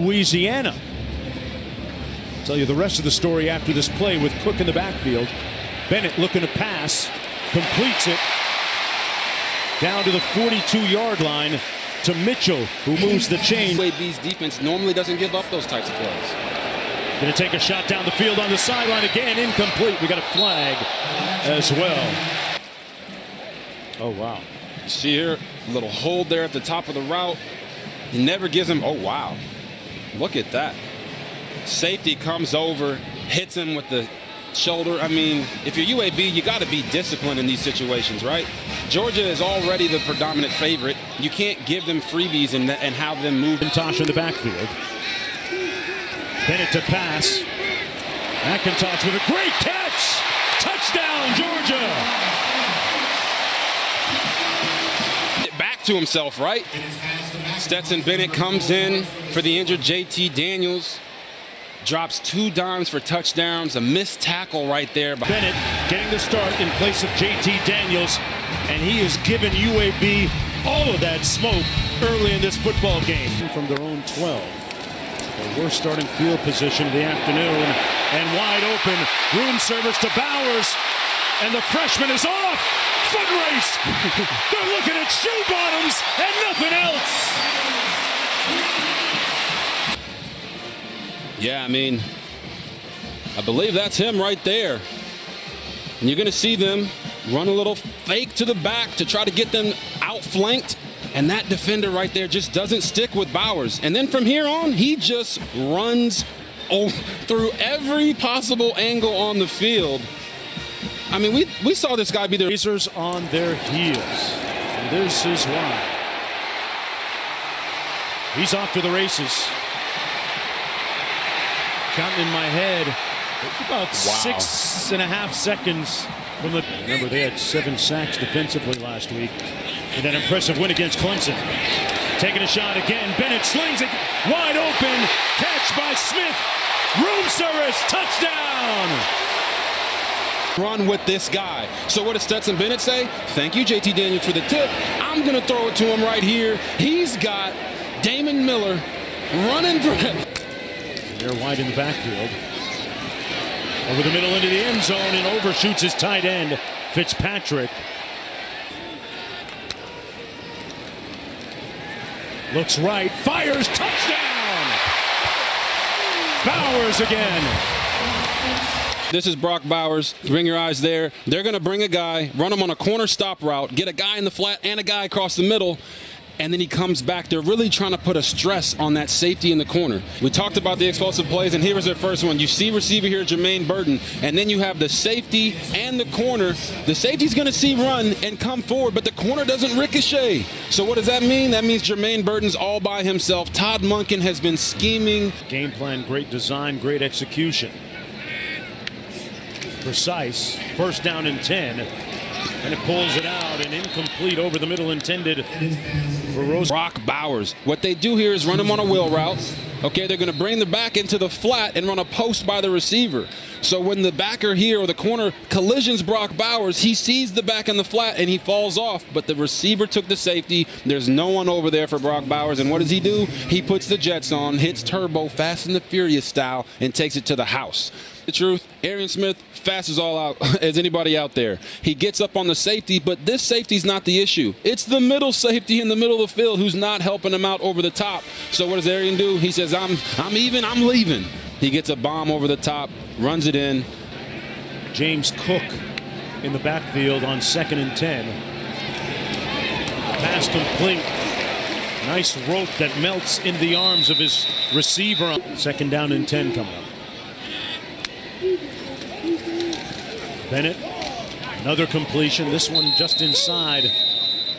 Louisiana. I'll tell you the rest of the story after this play with Cook in the backfield. Bennett looking to pass, completes it down to the 42-yard line to Mitchell, who moves the chain. UAB's defense normally doesn't give up those types of plays. Going to take a shot down the field on the sideline again, incomplete. We got a flag as well. Oh, wow. See here, a little hold there at the top of the route. He never gives him, oh, wow. Look at that. Safety comes over, hits him with the shoulder. I mean, if you're UAB, you got to be disciplined in these situations, right? Georgia is already the predominant favorite. You can't give them freebies and have them move. McIntosh in the backfield. Bennett to pass. McIntosh with a great catch. Touchdown, Georgia. Back to himself, right? Stetson Bennett comes in for the injured JT Daniels. Drops 2 dimes for touchdowns. A missed tackle right there. Bennett getting the start in place of JT Daniels. And he has given UAB all of that smoke early in this football game. From their own 12. The worst starting field position of the afternoon. And wide open. Room service to Bowers. And the freshman is off. Foot race. They're looking at shoe bottoms and nothing else. Yeah, I mean, I believe that's him right there. And you're going to see them run a little fake to the back to try to get them outflanked. And that defender right there just doesn't stick with Bowers. And then from here on, he just runs through every possible angle on the field. I mean, we saw this guy be there. Racers on their heels. And this is why. He's off to the races. Counting in my head, it's about 6.5 seconds from the. Remember, they had 7 sacks defensively last week in that impressive win against Clemson. Taking a shot again. Bennett slings it wide open. Catch by Smith. Room service. Touchdown. Run with this guy. So what does Stetson Bennett say? Thank you, JT Daniels, for the tip. I'm going to throw it to him right here. He's got Damon Miller running for him. They're wide in the backfield. Over the middle into the end zone and overshoots his tight end, Fitzpatrick. Looks right, fires, touchdown! Bowers again. This is Brock Bowers. Bring your eyes there. They're going to bring a guy, run him on a corner stop route, get a guy in the flat and a guy across the middle, and then he comes back. They're really trying to put a stress on that safety in the corner. We talked about the explosive plays, and here was their first one. You see receiver here, Jermaine Burton, and then you have the safety and the corner. The safety's going to see run and come forward, but the corner doesn't ricochet. So what does that mean? That means Jermaine Burton's all by himself. Todd Monken has been scheming. Game plan, great design, great execution. Precise. First down and 10. And it pulls it out and incomplete over the middle intended for Rose. Brock Bowers. What they do here is run him on a wheel route. Okay, they're going to bring the back into the flat and run a post by the receiver. So when the backer here or the corner collisions Brock Bowers, he sees the back in the flat and he falls off. But the receiver took the safety. There's no one over there for Brock Bowers. And what does he do? He puts the jets on, hits turbo, Fast and the Furious style, and takes it to the house. The truth, Arian Smith, fast as all out as anybody out there. He gets up on the safety, but this safety's not the issue. It's the middle safety in the middle of the field who's not helping him out over the top. So what does Arian do? He says, I'm even, I'm leaving. He gets a bomb over the top, runs it in. James Cook in the backfield on 2nd and 10. Pass complete. Nice rope that melts into the arms of his receiver. 2nd down and 10 coming up. Bennett, another completion. This one just inside.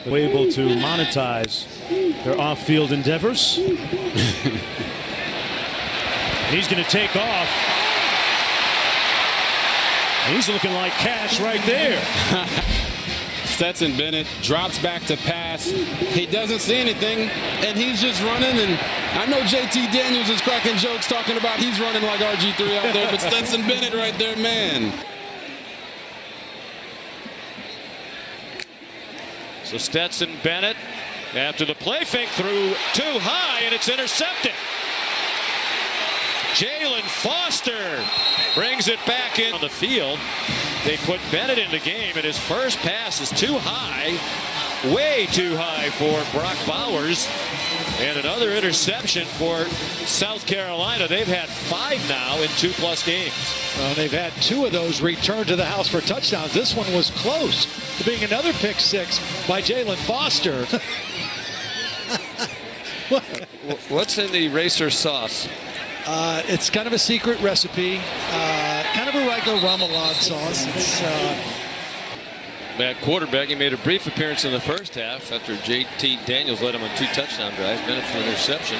They're able to monetize their off-field endeavors. He's going to take off. And he's looking like cash right there. Stetson Bennett drops back to pass. He doesn't see anything, and he's just running. And I know JT Daniels is cracking jokes talking about he's running like RG3 out there, but Stetson Bennett right there, man. So Stetson Bennett, after the play fake, threw too high, and it's intercepted. Jalen Foster brings it back in on the field. They put Bennett in the game, and his first pass is too high, way too high for Brock Bowers. And another interception for South Carolina. They've had 5 now in 2+ games. Well, they've had 2 of those returned to the house for touchdowns. This one was close to being another pick 6 by Jalen Foster. What's in the racer sauce? It's kind of a secret recipe, kind of a regular remoulade sauce. It's That quarterback, he made a brief appearance in the first half after J.T. Daniels led him on 2 touchdown drives. Bennett for interception.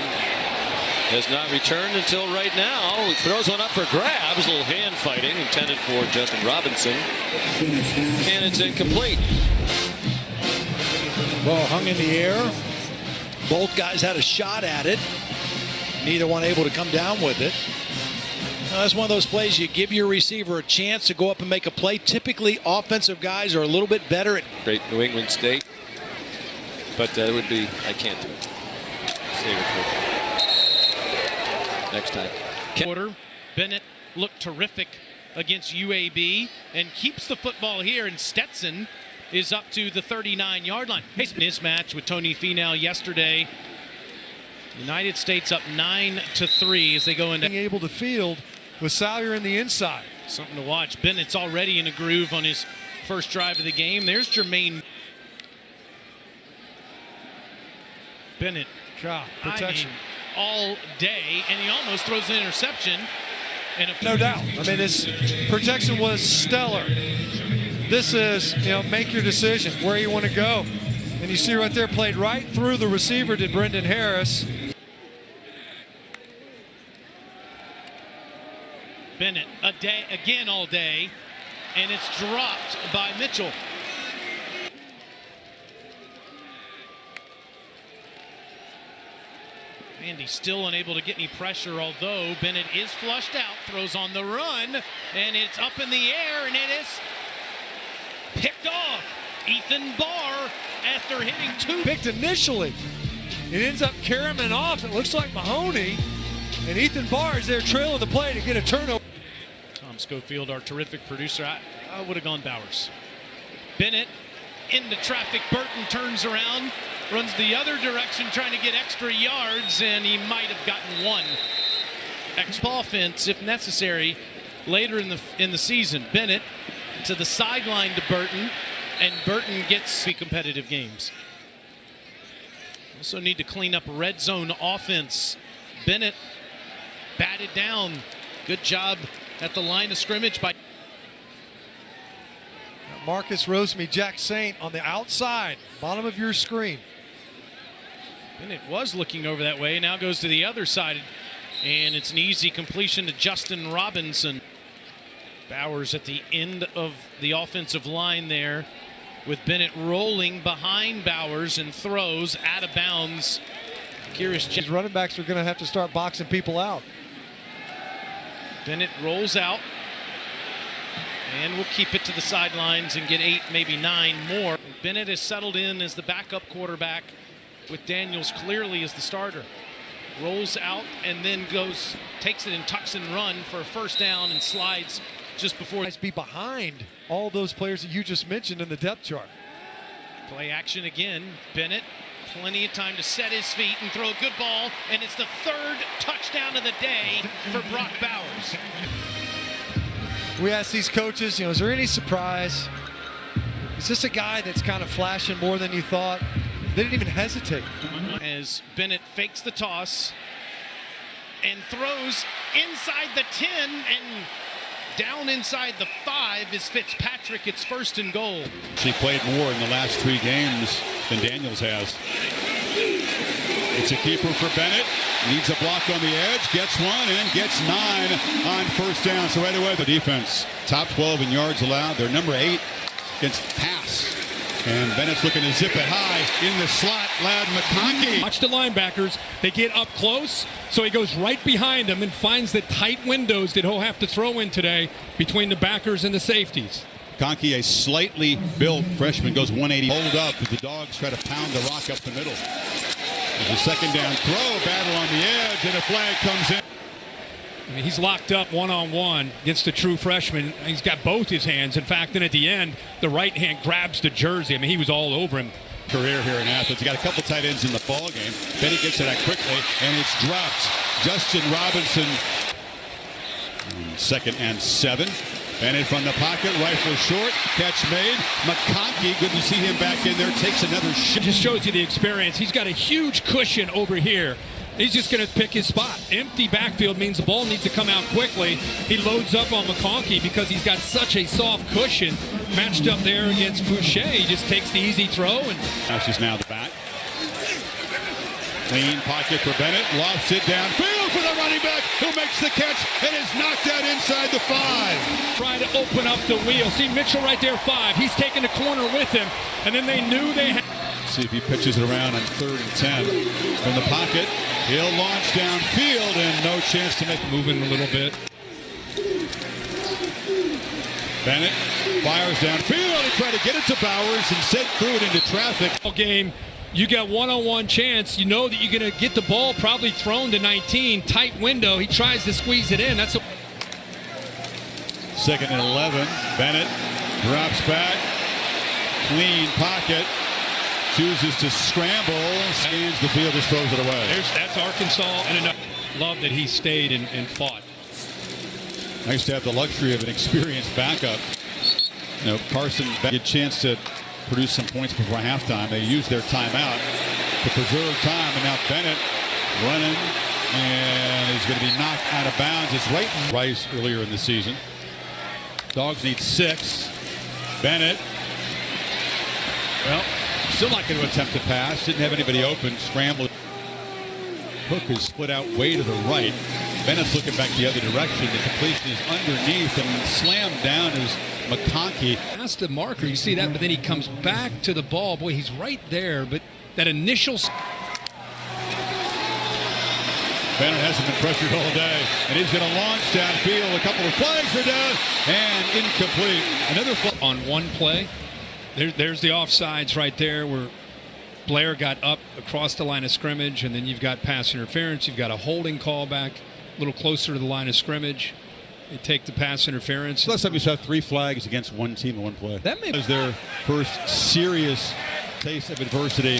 Has not returned until right now. He throws one up for grabs. A little hand fighting intended for Justin Robinson. And it's incomplete. ball hung in the air. Both guys had a shot at it. Neither one able to come down with it. That's one of those plays you give your receiver a chance to go up and make a play. Typically, offensive guys are a little bit better at. Great New England State. But it would be, I can't do it. Save it for next time. Quarter, Bennett looked terrific against UAB and keeps the football here, and Stetson is up to the 39-yard line. His match with Tony Finau yesterday. United States up 9-3 as they go into. Being able to field with Salyer in the inside. Something to watch. Bennett's already in a groove on his first drive of the game. There's Jermaine. Bennett. God, protection. All day, and he almost throws an interception. And No doubt. I mean, his protection was stellar. This is, make your decision where you want to go. And you see right there, played right through the receiver, did Brendan Harris. Bennett again all day, and it's dropped by Mitchell. Andy still unable to get any pressure, although Bennett is flushed out, throws on the run, and it's up in the air, and it is picked off. Ethan Barr, after hitting 2. Picked initially. It ends up carrying him off. It looks like Mahoney. And Ethan Barr is there trailing the play to get a turnover. Tom Schofield, our terrific producer. I would have gone Bowers. Bennett into traffic. Burton turns around, runs the other direction, trying to get extra yards, and he might have gotten one. Offense, if necessary, later in the season. Bennett to the sideline to Burton, and Burton gets the competitive games. Also need to clean up red zone offense. Bennett batted down. Good job at the line of scrimmage by Marcus Rosemy, Jack Saint on the outside, bottom of your screen. Bennett was looking over that way, now goes to the other side, and it's an easy completion to Justin Robinson. Bowers at the end of the offensive line there, with Bennett rolling behind Bowers and throws out of bounds. Curious. These running backs are going to have to start boxing people out. Bennett rolls out, and we'll keep it to the sidelines and get 8, maybe 9 more. Bennett is settled in as the backup quarterback, with Daniels clearly as the starter. Rolls out and then takes it and tucks and run for a first down and slides just before. Be behind all those players that you just mentioned in the depth chart. Play action again. Bennett, plenty of time to set his feet and throw a good ball, and it's the 3rd touchdown of the day for Brock Bowers. We asked these coaches, is there any surprise? Is this a guy that's kind of flashing more than you thought? They didn't even hesitate. As Bennett fakes the toss and throws inside the 10 and down inside the 5 is Fitzpatrick. It's 1st and goal. She played more in the last 3 games than Daniels has. It's a keeper for Bennett. Needs a block on the edge. Gets one and gets 9 on first down. So right away the defense. Top 12 in yards allowed. They're number 8 against pass. And Bennett's looking to zip it high in the slot. Lad McConkey. Watch the linebackers. They get up close, so he goes right behind them and finds the tight windows that he'll have to throw in today between the backers and the safeties. McConkey, a slightly built freshman, goes 180. Hold up as the Dogs try to pound the rock up the middle. There's a second down throw, battle on the edge, and a flag comes in. I mean, he's locked up one-on-one against a true freshman. He's got both his hands. In fact, then at the end, the right hand grabs the jersey. I mean, he was all over him. Career here in Athens. He got a couple tight ends in the ball game. Then he gets to that quickly, and it's dropped. Justin Robinson. 2nd and 7. Bennett from the pocket, rifle short, catch made. McConkey, good to see him back in there, takes another shot. Just shows you the experience. He's got a huge cushion over here. He's just going to pick his spot. Empty backfield means the ball needs to come out quickly. He loads up on McConkey because he's got such a soft cushion matched up there against Boucher. He just takes the easy throw. And That's just now the back. Clean pocket for Bennett, lofts it downfield for the running back who makes the catch and is knocked out inside the 5. Try to open up the wheel. See Mitchell right there, 5. He's taking the corner with him, and then they knew they had. See if he pitches it around on 3rd and 10. From the pocket, he'll launch downfield and no chance to make Moving a little bit. Bennett fires downfield. He tried to get it to Bowers and sent through it into traffic. Game, you got one-on-one chance. You know that you're going to get the ball probably thrown to 19. Tight window. He tries to squeeze it in. That's a 2nd and 11. Bennett drops back. Clean pocket. Chooses to scramble. Scans the field, just throws it away. That's Arkansas and enough. Love that he stayed and fought. Nice to have the luxury of an experienced backup. You know, Carson had a chance to produce some points before halftime. They used their timeout to preserve time, and now Bennett running, and he's going to be knocked out of bounds. It's right in Rice earlier in the season. Dogs need 6. Bennett, well, still not going to attempt to pass. Didn't have anybody open. Scrambled. Hook is split out way to the right. Bennett's looking back the other direction. The completion is underneath and slammed down is McConkey. That's the marker. You see that, but then he comes back to the ball. Boy, he's right there, but that initial. Bennett hasn't been pressured all day, and he's going to launch downfield. A couple of flags are down, and incomplete. Another flag. On one play, there's the offsides right there where Blair got up across the line of scrimmage, and then you've got pass interference. You've got a holding call back a little closer to the line of scrimmage. They take the pass interference. Last time we saw 3 flags against one team in one play. That may was their first serious taste of adversity,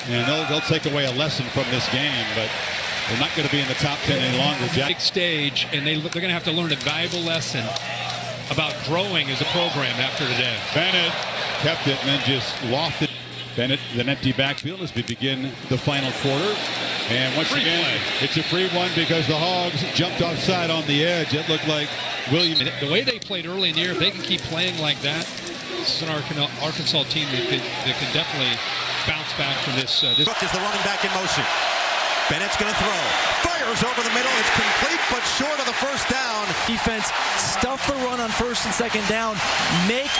and they'll take away a lesson from this game, but they're not going to be in the top 10 any longer. Big stage, and they're going to have to learn a valuable lesson about growing as a program after today. Bennett kept it and then just lofted. Bennett, an empty backfield as we begin the final quarter. And once again, it's a free one because the Hogs jumped offside on the edge. It looked like William. The way they played early in the year, if they can keep playing like that, this is an Arkansas team that can definitely bounce back from this. Cook is the running back in motion. Bennett's going to throw. Fires over the middle. It's complete, but short of the first down. Defense, stuff the run on 1st and 2nd down. Make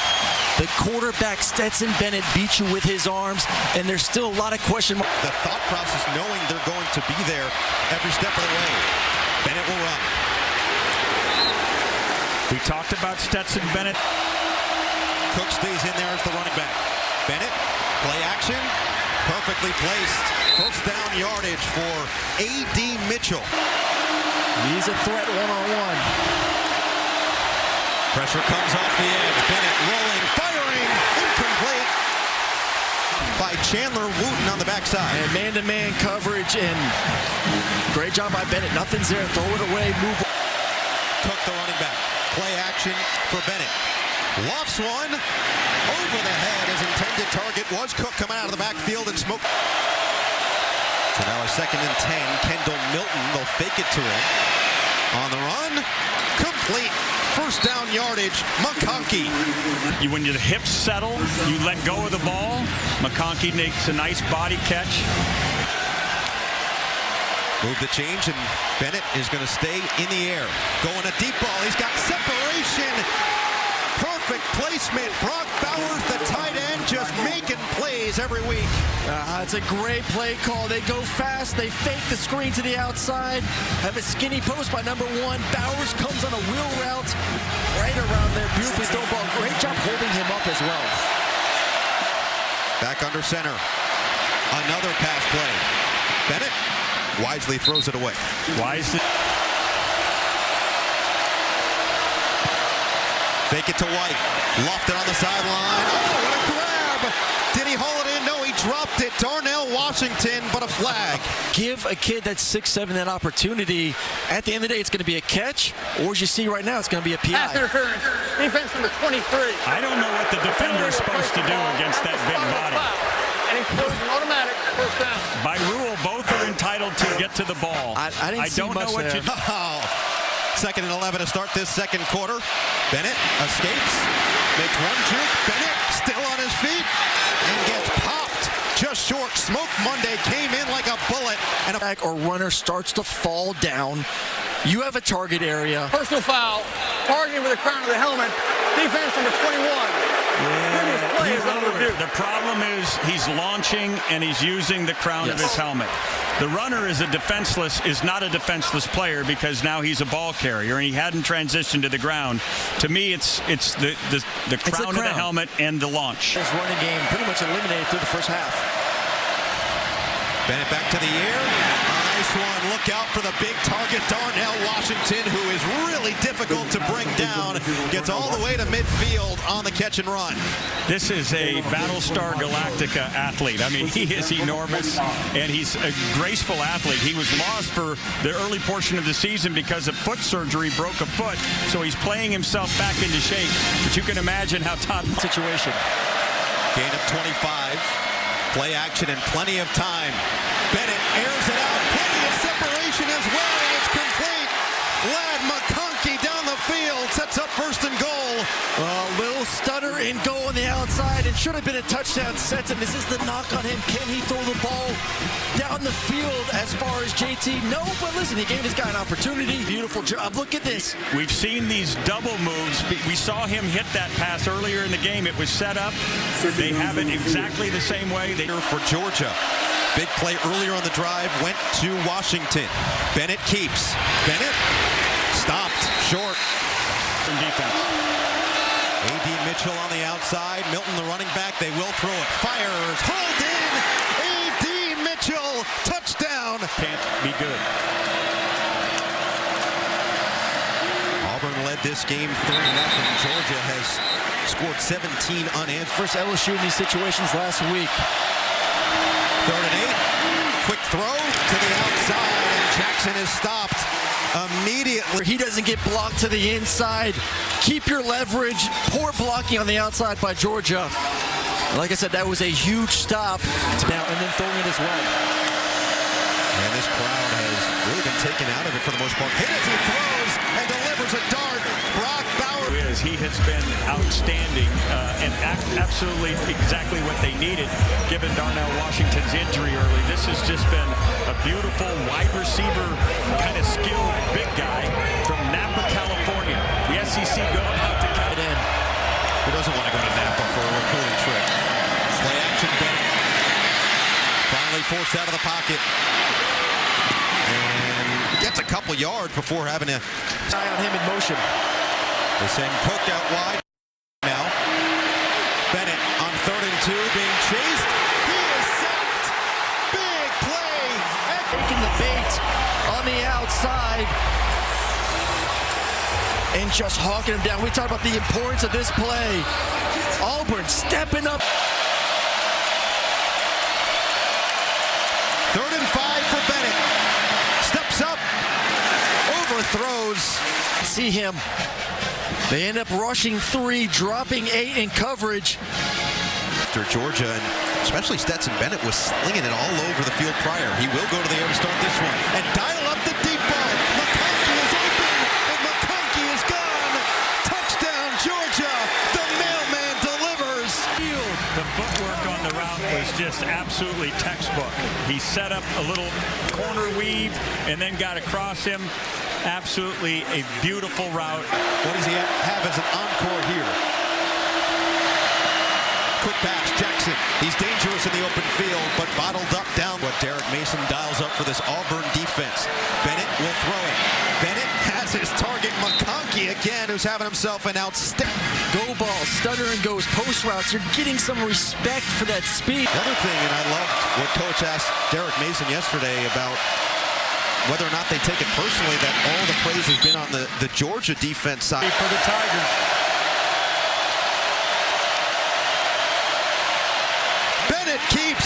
the quarterback, Stetson Bennett, beat you with his arms, and there's still a lot of question marks. The thought process, knowing they're going to be there every step of the way. Bennett will run. We talked about Stetson Bennett. Cook stays in there as the running back. Bennett, play action, perfectly placed. First down yardage for A.D. Mitchell. He's a threat one-on-one. Pressure comes off the edge. Bennett rolling, firing, incomplete by Chandler Wooten on the backside. And man-to-man coverage, and great job by Bennett. Nothing's there. Throw it away, move. Cook, the running back. Play action for Bennett. Lofts one over the head. His intended target was Cook coming out of the backfield and smoke. So now a 2nd and 10. Kendall Milton, they'll fake it to him. On the run, complete. First down yardage, McConkey. When your hips settle, you let go of the ball. McConkey makes a nice body catch. Move the change, and Bennett is going to stay in the air. Going a deep ball. He's got separation. Perfect placement. Brock Bowers, the tight end, just making plays every week. It's a great play call. They go fast. They fake the screen to the outside. Have a skinny post by number 1. Bowers comes on a wheel route right around there. Beautifully thrown ball. Great job holding him up as well. Back under center. Another pass play. Bennett wisely throws it away. Wisely. Fake it to White. Lofted on the sideline. Oh, what a grab. Did he haul it in? No, he dropped it. Darnell Washington, but a flag. Give a kid that's 6'7" that opportunity. At the end of the day, it's going to be a catch, or as you see right now, it's going to be a PI. Pass interference. Defense number 23. I don't know what the defender is supposed to do against that big body. And inclusion automatic first down. By rule, both are entitled to get to the ball. I don't know what to do. Second and 11 to start this second quarter. Bennett escapes, makes one juke. Bennett still on his feet and gets popped just short. Smoke Monday came in like a bullet. And a back or runner starts to fall down. You have a target area. Personal foul. Targeting with the crown of the helmet. Defense number 21. The problem is he's launching and he's using the crown of his helmet. The runner is not a defenseless player because now he's a ball carrier and he hadn't transitioned to the ground. To me, it's the crown of the helmet and the launch. His running game pretty much eliminated through the first half. Bennett back to the air. Nice one. Look out for the big target, Darnell Washington, who is really difficult to bring down. Gets all the way to midfield on the catch and run. This is a Battlestar Galactica athlete. I mean, he is enormous, and he's a graceful athlete. He was lost for the early portion of the season because of foot surgery, broke a foot, so he's playing himself back into shape. But you can imagine how top situation. Gain of 25. Play action and plenty of time. Bennett airs it out. Plenty of separation as well, and it's complete. Lad McConkey down the field sets up first and goal. Little stutter and goal on the outside, and should have been a touchdown. Stetson, this is the knock on him. Can he throw the ball down the field as far as JT? No, but listen, he gave this guy an opportunity. Beautiful job. Look at this. We've seen these double moves. We saw him hit that pass earlier in the game. It was set up. They have it exactly the same way. For Georgia. Big play earlier on the drive, went to Washington. Bennett keeps. Bennett stopped short. From defense. A.D. Mitchell on the outside. Milton, the running back. They will throw it. Fires. Hold in. A.D. Mitchell. Touchdown. Can't be good. Auburn led this game 3-0. Georgia has scored 17 unanswered. First LSU in these situations last week. 3rd and 8. Quick throw to the outside, and Jackson is stopped immediately. He doesn't get blocked to the inside. Keep your leverage. Poor blocking on the outside by Georgia. Like I said, that was a huge stop. Now and then throwing it as well. And this crowd has really been taken out of it for the most part. Hit as he throws and delivers a dart. Brock Bowers. He has been outstanding and absolutely exactly what they needed given Darnell Washington's injury early. This has just been a beautiful wide receiver kind of skilled big guy from Napa, California. The SEC going out to cut in. Who doesn't want to go to Napa for a recruiting trip? Play action Bennett. Finally forced out of the pocket. And gets a couple yards before having to eye on him in motion. They send Cook out wide now. Bennett on 3rd and 2 being chased. He is sacked. Big play. Taking the bait on the outside and just hawking him down. We talk about the importance of this play. Auburn stepping up. 3rd and 5 for Bennett. Steps up. Overthrows. See him. They end up rushing 3, dropping 8 in coverage. After Georgia, and especially Stetson Bennett, was slinging it all over the field prior. He will go to the air to start this one. And dial up the deep ball. McConkey is open, and McConkey is gone. Touchdown, Georgia. The mailman delivers. The footwork on the route was just absolutely textbook. He set up a little corner weave and then got across him. Absolutely a beautiful route. What does he have as an encore here? Quick pass, Jackson. He's dangerous in the open field, but bottled up down. What Derek Mason dials up for this Auburn defense. Bennett will throw it. Bennett has his target, McConkey again, who's having himself an outstanding. Go ball, stutter and goes post routes. You're getting some respect for that speed. The other thing, and I loved what Coach asked Derek Mason yesterday about whether or not they take it personally that all the praise has been on the Georgia defense side. For the Tigers.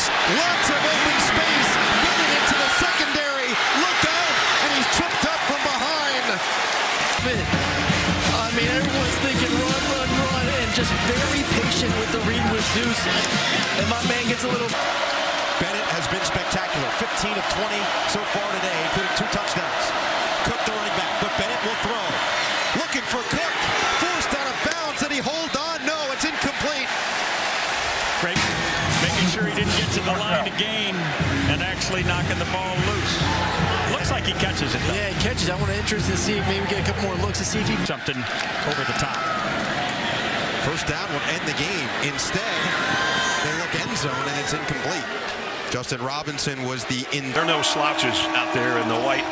Lots of open space. Bennett into the secondary. Look out, and he's tripped up from behind. I mean, everyone's thinking run, run, run, and just very patient with the read with Zeus. And my man gets a little... Bennett has been spectacular. 15 of 20 so far today, including 2 touchdowns. Cook the running back, but Bennett will throw. Looking for Cook. Forced out of bounds. Did he hold on? No, it's incomplete. Great. Making sure he didn't get to the line to gain and actually knocking the ball loose. Looks like he catches it, though. Yeah, he catches. I want to interest to see, maybe get a couple more looks to see if he... Something over the top. First down will end the game. Instead, they look end zone, and it's incomplete. Justin Robinson was the There are no slouches out there in the white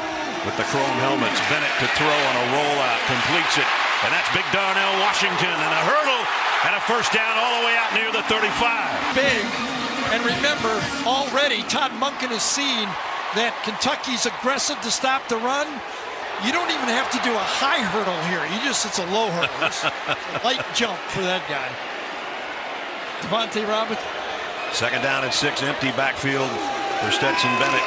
with the chrome helmets. Bennett to throw on a rollout, completes it. And that's Big Darnell Washington, and a hurdle and a first down all the way out near the 35. Big. And remember, already Todd Monken has seen that Kentucky's aggressive to stop the run. You don't even have to do a high hurdle here. It's a low hurdle. It's a light jump for that guy. Devontae Robinson. Second down and 6, empty backfield for Stetson Bennett.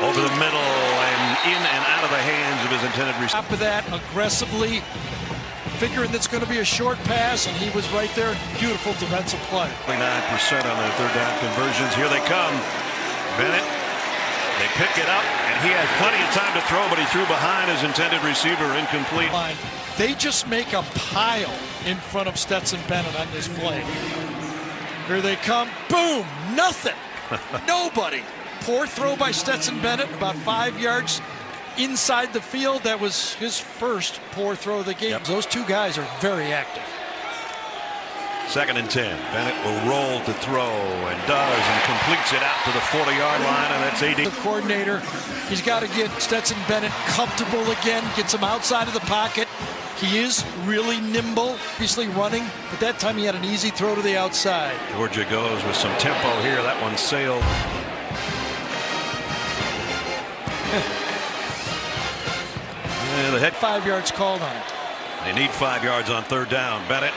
Over the middle and in and out of the hands of his intended receiver. Top of that, aggressively figuring that's going to be a short pass, and he was right there. Beautiful defensive play. 29% on their third down conversions. Here they come. Bennett, they pick it up, and he has plenty of time to throw, but he threw behind his intended receiver, incomplete. They just make a pile in front of Stetson Bennett on this play. Here they come. Boom! Nothing. Nobody. Poor throw by Stetson Bennett, about 5 yards inside the field. That was his first poor throw of the game. Yep. Those two guys are very active. Second and 10. Bennett will roll to throw and does, and completes it out to the 40-yard line, and that's 80. The coordinator, he's got to get Stetson Bennett comfortable again, gets him outside of the pocket. He is really nimble, obviously running, but that time he had an easy throw to the outside. Georgia goes with some tempo here. That one sailed. The head 5 yards called on it. They need 5 yards on third down. Bennett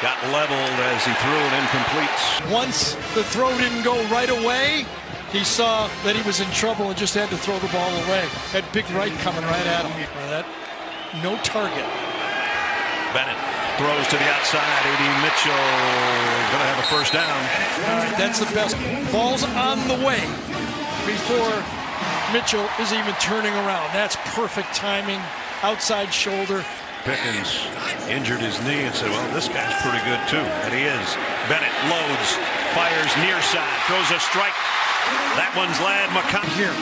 got leveled as he threw it incomplete. Once the throw didn't go right away, he saw that he was in trouble and just had to throw the ball away. Had Big Wright coming right at him. That no target. Bennett throws to the outside. A.D. Mitchell is going to have a first down. All right, that's the best. Ball's on the way before Mitchell is even turning around. That's perfect timing. Outside shoulder. Pickens injured his knee and said, well, this guy's pretty good too. And he is. Bennett loads, fires near side, throws a strike. That one's Lad McConkey. Here,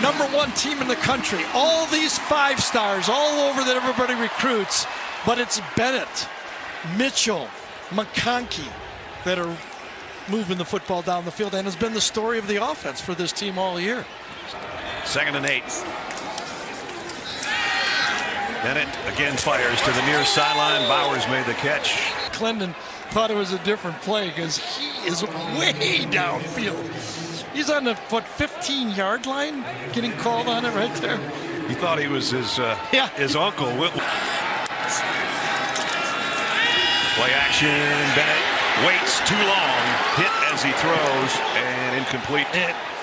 #1 team in the country. All these 5 stars all over that everybody recruits. But it's Bennett, Mitchell, McConkey that are moving the football down the field, and has been the story of the offense for this team all year. Second and 8. Bennett again fires to the near sideline. Bowers made the catch. Clendon thought it was a different play because he is way downfield. He's on the 15-yard line, getting called on it right there. He thought he was his uncle. Play action. Bennett waits too long. Hit as he throws and incomplete.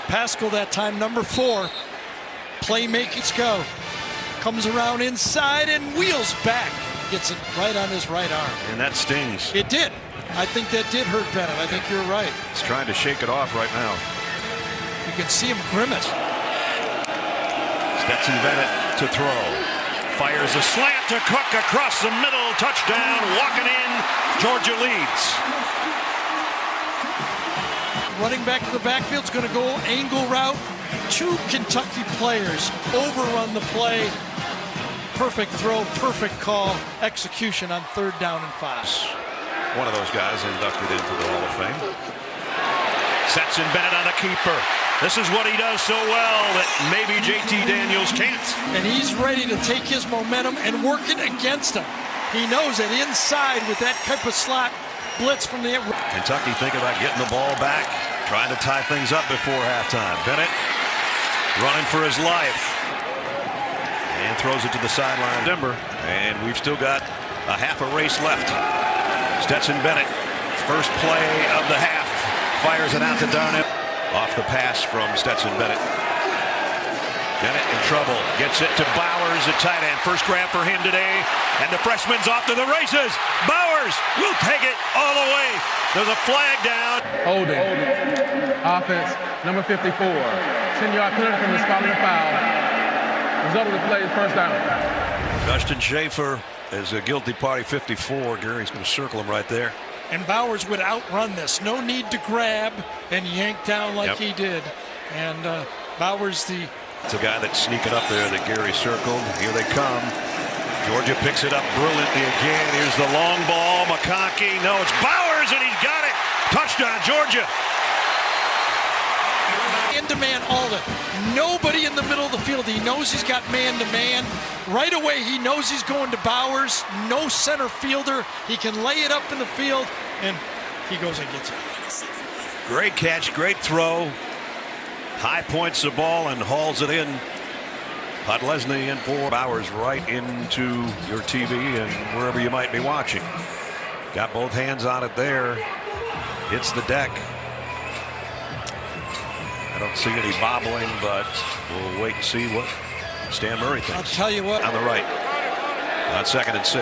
Pascal that time, #4. Playmakers go. Comes around inside and wheels back. Gets it right on his right arm. And that stings. It did. I think that did hurt Bennett. I think you're right. He's trying to shake it off right now. You can see him grimace. Stetson Bennett to throw. Fires a slant to Cook across the middle. Touchdown. Walking in. Georgia leads. Running back to the backfield is going to go angle route. 2 Kentucky players overrun the play. Perfect throw, perfect call, execution on third down and 5. One of those guys inducted into the Hall of Fame. Stetson Bennett on a keeper. This is what he does so well that maybe JT Daniels can't. And he's ready to take his momentum and work it against him. He knows that inside with that type of slot blitz from the... Kentucky thinking about getting the ball back, trying to tie things up before halftime. Bennett running for his life. And throws it to the sideline. Denver. And we've still got a half a race left. Stetson Bennett, first play of the half. fires it out to Darnell. Off the pass from Stetson Bennett. Bennett in trouble. Gets it to Bowers, a tight end. First grab for him today. And the freshman's off to the races. Bowers will take it all the way. There's a flag down. Holding. Offense, number 54. 10-yard penalty from the spot of the foul. Result of the play is first down. Justin Schaefer is a guilty party, 54. Gary's going to circle him right there. And Bowers would outrun this. No need to grab and yank down like he did. And Bowers, it's a guy that's sneaking up there that Gary circled. Here they come. Georgia picks it up brilliantly again. Here's the long ball. McConkey. No, it's Bowers, and he's got it. Touchdown, Georgia. Man-to-man all the nobody in the middle of the field. He knows he's got man-to-man. Right away, he knows he's going to Bowers. No center fielder. He can lay it up in the field, and he goes and gets it. Great catch, great throw. High points the ball and hauls it in. Podlesny in for Bowers right into your TV and wherever you might be watching. Got both hands on it there. Hits the deck. I don't see any bobbling, but we'll wait and see what Stan Murray thinks. I'll tell you what. On the right. On 2nd and 6.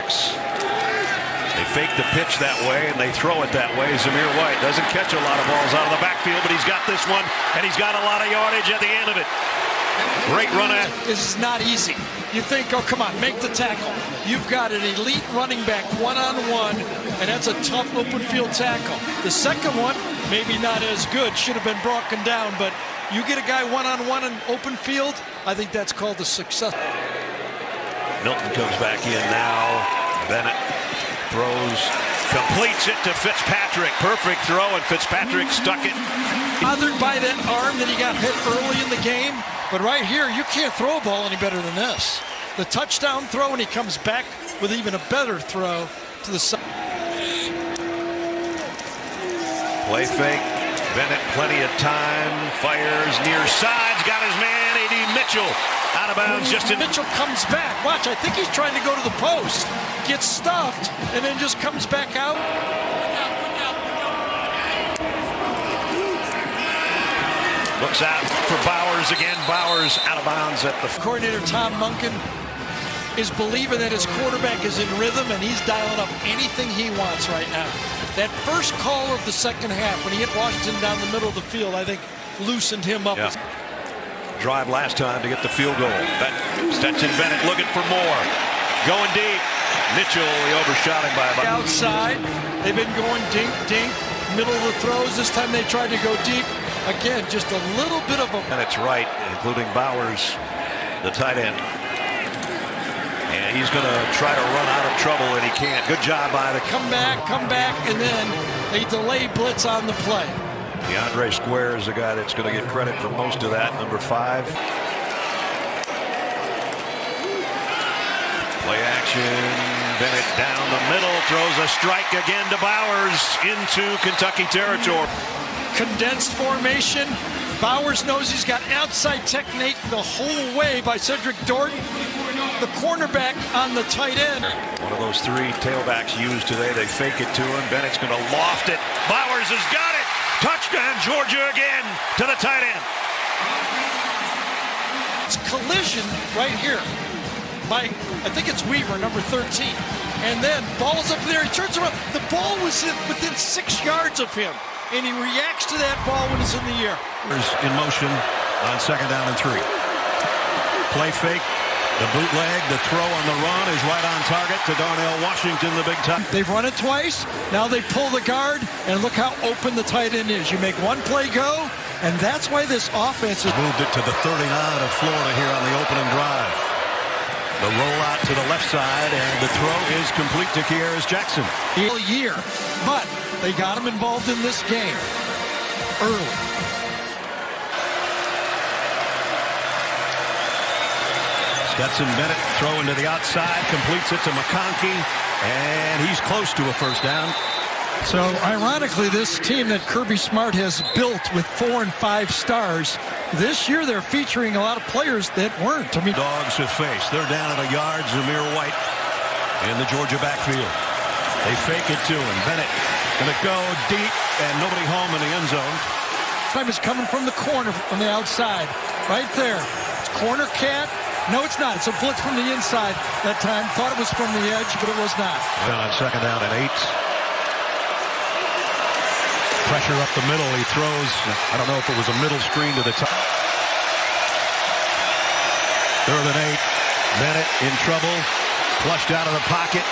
They fake the pitch that way, and they throw it that way. Zamir White doesn't catch a lot of balls out of the backfield, but he's got this one, and he's got a lot of yardage at the end of it. Great run at. This is not easy. You think, oh, come on, make the tackle. You've got an elite running back one-on-one, and that's a tough open field tackle. The second one, maybe not as good, should have been broken down, but you get a guy one-on-one in open field, I think that's called a success. Milton comes back in now. Bennett throws, completes it to Fitzpatrick. Perfect throw, and Fitzpatrick stuck it. Bothered by that arm that he got hit early in the game, but right here, you can't throw a ball any better than this. The touchdown throw, and he comes back with even a better throw to the side. Play fake. Bennett, plenty of time. Fires near sides. Got his man, A.D. Mitchell. Out of bounds. Mitchell comes back. Watch, I think he's trying to go to the post. Gets stuffed, and then just comes back out. Looks out for Bowers again. Bowers out of bounds at the... Coordinator Tom Munkin is believing that his quarterback is in rhythm, and he's dialing up anything he wants right now. That first call of the second half, when he hit Washington down the middle of the field, I think loosened him up. Yeah. Drive last time to get the field goal. Stetson Bennett looking for more. Going deep. Mitchell, he overshot him by about... Outside, they've been going dink, dink, middle of the throws. This time they tried to go deep. Again, just a little bit of a... And it's right, including Bowers, the tight end. And he's going to try to run out of trouble, and he can't. Good job by the... Come back, and then they delay blitz on the play. DeAndre Square is the guy that's going to get credit for most of that, number 5. Play action. Bennett down the middle, throws a strike again to Bowers into Kentucky territory. Condensed formation. Bowers knows he's got outside technique the whole way by Cedric Dorton. The cornerback on the tight end. One of those 3 tailbacks used today. They fake it to him. Bennett's going to loft it. Bowers has got it. Touchdown, Georgia again to the tight end. It's collision right here by, I think it's Weaver, number 13. And then ball's up there. He turns around. The ball was within 6 yards of him. And he reacts to that ball when it's in the air. In motion on 2nd down and 3. Play fake. The bootleg, the throw on the run is right on target to Darnell Washington, the big time. They've run it twice. Now they pull the guard, and look how open the tight end is. You make one play go, and that's why this offense is... Moved it to the 39 of Florida here on the opening drive. The rollout to the left side, and the throw is complete to Kearis Jackson. All year, but they got him involved in this game early. Stetson Bennett throwing to the outside, completes it to McConkey, and he's close to a first down. So, ironically, this team that Kirby Smart has built with 4 and 5 stars, this year they're featuring a lot of players that weren't. I mean, dogs have faced. They're down at a yard. Zamir White in the Georgia backfield. They fake it to him. Bennett going to go deep and nobody home in the end zone. Time is coming from the corner on the outside. Right there. It's corner cat. No, it's not. It's a blitz from the inside that time. Thought it was from the edge, but it was not. On second down and 8. Pressure up the middle. He throws. I don't know if it was a middle screen to the top. Third and 8. Bennett in trouble. Flushed out of the pocket.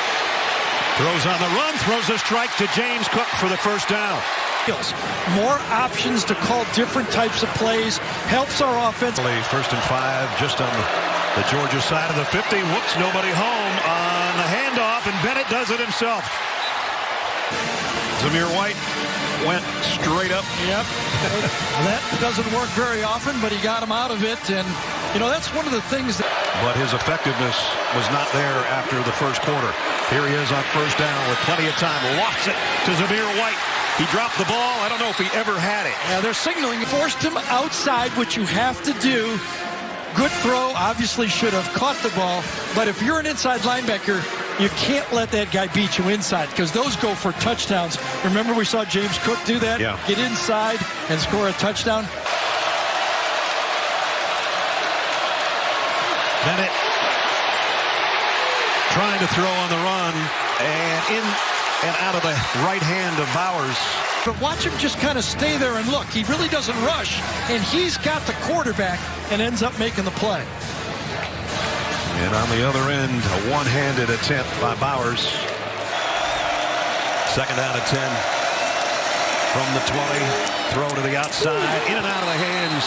Throws on the run. Throws a strike to James Cook for the first down. More options to call different types of plays. Helps our offense. First and 5 just on the Georgia side of the 50. Whoops, nobody home on the handoff, and Bennett does it himself. Zamir White went straight up. Yep. That doesn't work very often, but he got him out of it. And, you know, that's one of the things that... But his effectiveness was not there after the first quarter. Here he is on first down with plenty of time. Lofts it to Zamir White. He dropped the ball. I don't know if he ever had it. Yeah, they're signaling. Forced him outside, which you have to do. Good throw. Obviously should have caught the ball. But if you're an inside linebacker, you can't let that guy beat you inside because those go for touchdowns. Remember we saw James Cook do that? Yeah. Get inside and score a touchdown. Bennett trying to throw on the run and in and out of the right hand of Bowers. But watch him just kind of stay there and look. He really doesn't rush, and he's got the quarterback and ends up making the play. And on the other end, a one-handed attempt by Bowers. Second down and 10 from the 20. Throw to the outside, in and out of the hands.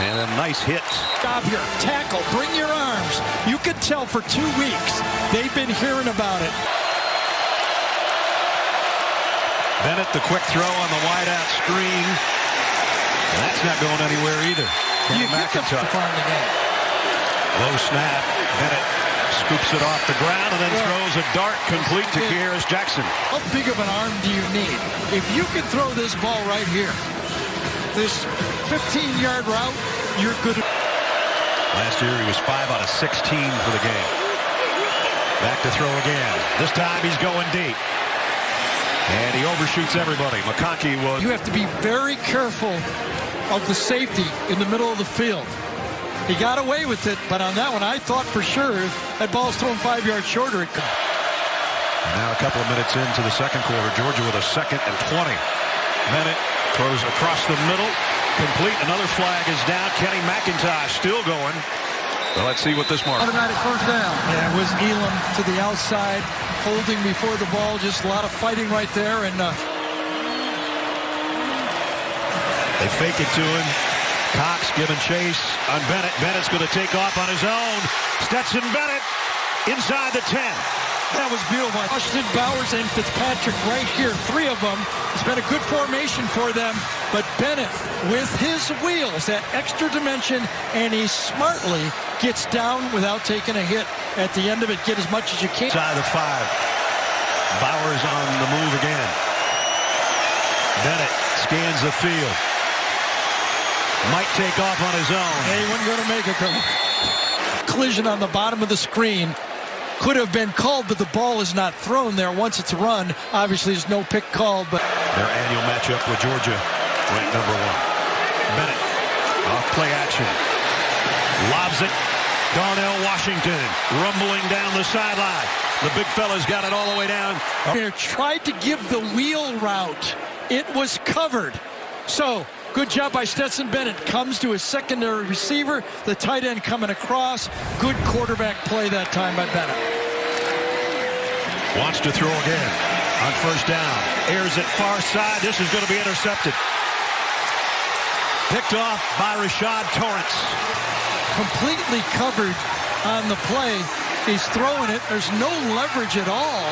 And a nice hit. Stop here. Tackle. Bring your arms. You could tell for 2 weeks they've been hearing about it. Bennett, the quick throw on the wide-out screen. That's not going anywhere either. You get the far in the game. Low snap. Bennett scoops it off the ground and then throws a dart complete to Kearis Jackson. How big of an arm do you need? If you can throw this ball right here, this 15-yard route, you're good. Last year he was 5 out of 16 for the game. Back to throw again. This time he's going deep. And he overshoots everybody. McConkey was... You have to be very careful of the safety in the middle of the field. He got away with it, but on that one, I thought for sure if that ball's thrown 5 yards shorter, it could. And now a couple of minutes into the second quarter, Georgia with a 2nd and 20. Bennett throws across the middle. Complete. Another flag is down. Kenny McIntosh still going. So let's see what this marks. Automatic first down. Yeah, it was Elam to the outside, holding before the ball. Just a lot of fighting right there. And they fake it to him. Cox giving chase on Bennett. Bennett's going to take off on his own. Stetson Bennett inside the 10. That was beautiful. Austin, Bowers, and Fitzpatrick right here. 3 of them. It's been a good formation for them. But Bennett, with his wheels, that extra dimension, and he smartly gets down without taking a hit. At the end of it, get as much as you can. Side of the 5. Bowers on the move again. Bennett scans the field. Might take off on his own. Yeah, he wasn't going to make it. Collision on the bottom of the screen. Could have been called, but the ball is not thrown there once it's run. Obviously, there's no pick called. But their annual matchup with Georgia, ranked number 1. Bennett, off play action. Lobs it. Darnell Washington rumbling down the sideline. The big fella's got it all the way down. They tried to give the wheel route. It was covered. So, good job by Stetson Bennett. Comes to his secondary receiver. The tight end coming across. Good quarterback play that time by Bennett. Wants to throw again on first down. Airs it far side. This is going to be intercepted. Picked off by Rashad Torrance. Completely covered on the play. He's throwing it. There's no leverage at all.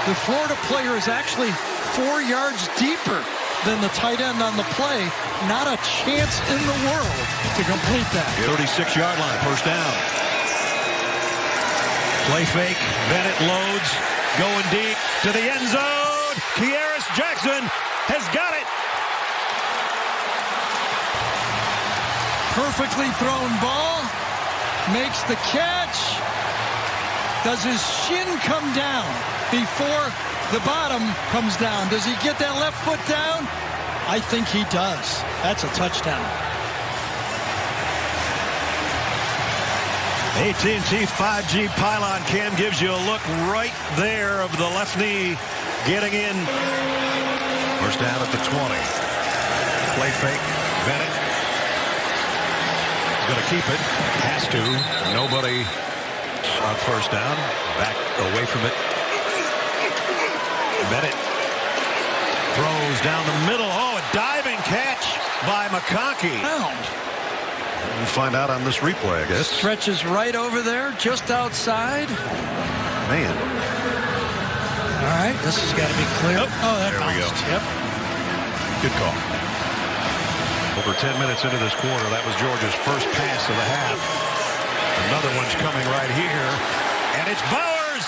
The Florida player is actually 4 yards deeper than the tight end on the play. Not a chance in the world to complete that. 36-yard line, first down. Play fake. Bennett loads. Going deep to the end zone. Kearis Jackson has got it. Perfectly thrown ball. Makes the catch. Does his shin come down before the bottom comes down. Does he get that left foot down? I think he does. That's a touchdown. AT&T 5G pylon cam gives you a look right there of the left knee getting in. First down at the 20. Play fake. Bennett is going to keep it. Has to. Nobody on first down. Back away from it. Bennett throws down the middle. Oh, a diving catch by McConkey. We'll find out on this replay, I guess. Stretches right over there, just outside. Man. All right, this has got to be clear. Oh, that there we go. Yep. Good call. Over 10 minutes into this quarter, that was Georgia's first pass of the half. Another one's coming right here, and it's Bowers,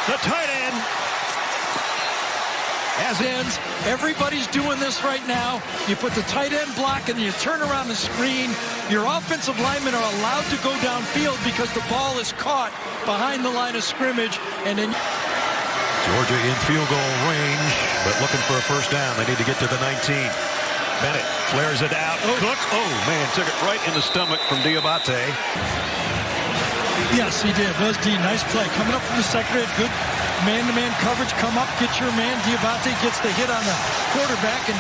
the tight end. As ends, everybody's doing this right now. You put the tight end block and you turn around the screen. Your offensive linemen are allowed to go downfield because the ball is caught behind the line of scrimmage. And then Georgia in field goal range, but looking for a first down. They need to get to the 19. Bennett flares it out. Cook, oh man, took it right in the stomach from Diabate. Yes, he did. That was D. Nice play. Coming up from the secondary, good man-to-man coverage. Come up, get your man. Diabate gets the hit on the quarterback. And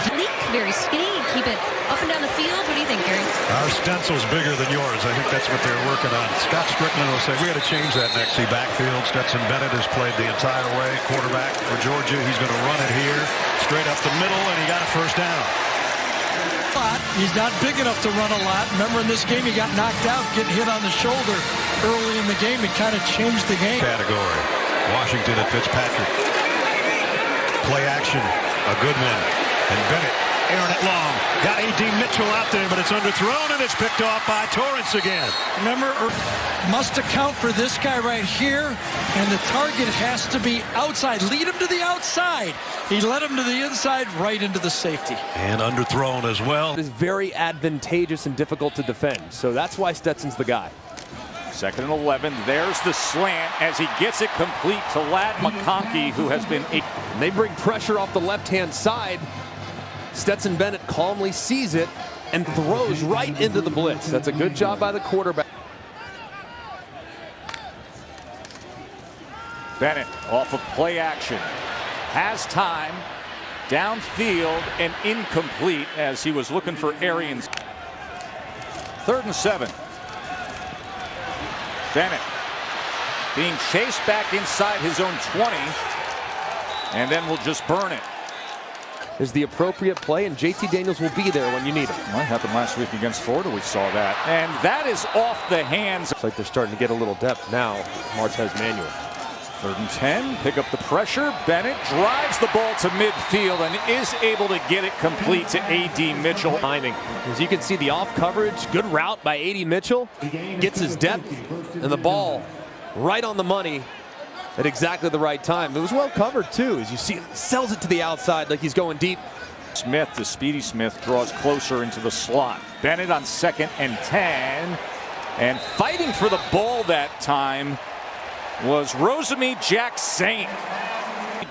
very skinny. Keep it up and down the field. What do you think, Gary? Our stencil's bigger than yours. I think that's what they're working on. Scott Strickland will say, we got to change that next. See backfield. Stetson Bennett has played the entire way. Quarterback for Georgia. He's going to run it here. Straight up the middle, and he got a first down. He's not big enough to run a lot. Remember in this game he got knocked out, getting hit on the shoulder early in the game. It kind of changed the game. Category. Washington and Fitzpatrick. Play action. A good one. And Bennett airing it long. Got A.D. Mitchell out there, but it's underthrown, and it's picked off by Torrance again. Remember, must account for this guy right here, and the target has to be outside. Lead him to the outside. He led him to the inside, right into the safety. And underthrown as well. It is very advantageous and difficult to defend, so that's why Stetson's the guy. 2nd and 11. There's the slant as he gets it complete to Ladd McConkey, who has been. They bring pressure off the left-hand side. Stetson Bennett calmly sees it and throws right into the blitz. That's a good job by the quarterback. Bennett off of play action. Has time. Downfield and incomplete as he was looking for Arians. 3rd and 7. Bennett being chased back inside his own 20. And then we'll just burn it. Is the appropriate play, and JT Daniels will be there when you need him. What happened last week against Florida? We saw that. And that is off the hands. Looks like they're starting to get a little depth now. Martez Manuel. 3rd and 10. Pick up the pressure. Bennett drives the ball to midfield and is able to get it complete to A.D. Mitchell. Timing. As you can see, the off coverage, good route by A.D. Mitchell. Gets his depth, and the ball right on the money at exactly the right time. It was well covered too, as you see, sells it to the outside like he's going deep. Smith, the speedy Smith, draws closer into the slot. Bennett on 2nd and 10, and fighting for the ball that time was Rosemy Jack Saint.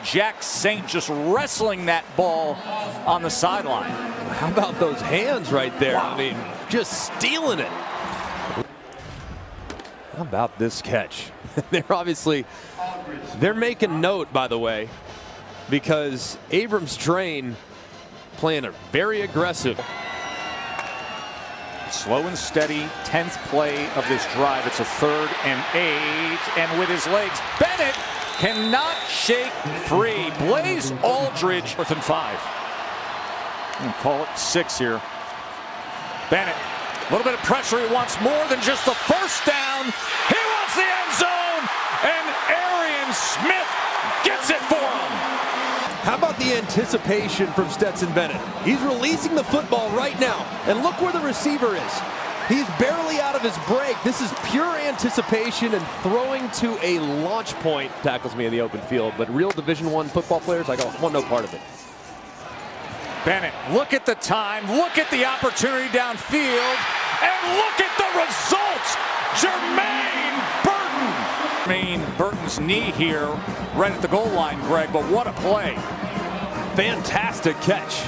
Jack Saint just wrestling that ball on the sideline. How about those hands right there? Wow. I mean, just stealing it. How about this catch? They're making note, by the way, because Abrams Drain playing a very aggressive. Slow and steady, 10th play of this drive. It's a 3rd and 8, and with his legs, Bennett cannot shake free. Blaze Aldridge, 4th and 5. We'll call it 6 here. Bennett, a little bit of pressure. He wants more than just the first down. He wants the end zone, and Arian Smith gets it for him. How about the anticipation from Stetson Bennett? He's releasing the football right now, and look where the receiver is. He's barely out of his break. This is pure anticipation and throwing to a launch point. Tackles me in the open field, but real Division I football players, I want no part of it. Bennett, look at the time, look at the opportunity downfield, and look at the results. Jermaine Burton Jermaine Burton's knee here right at the goal line, Greg, but what a play. Fantastic catch.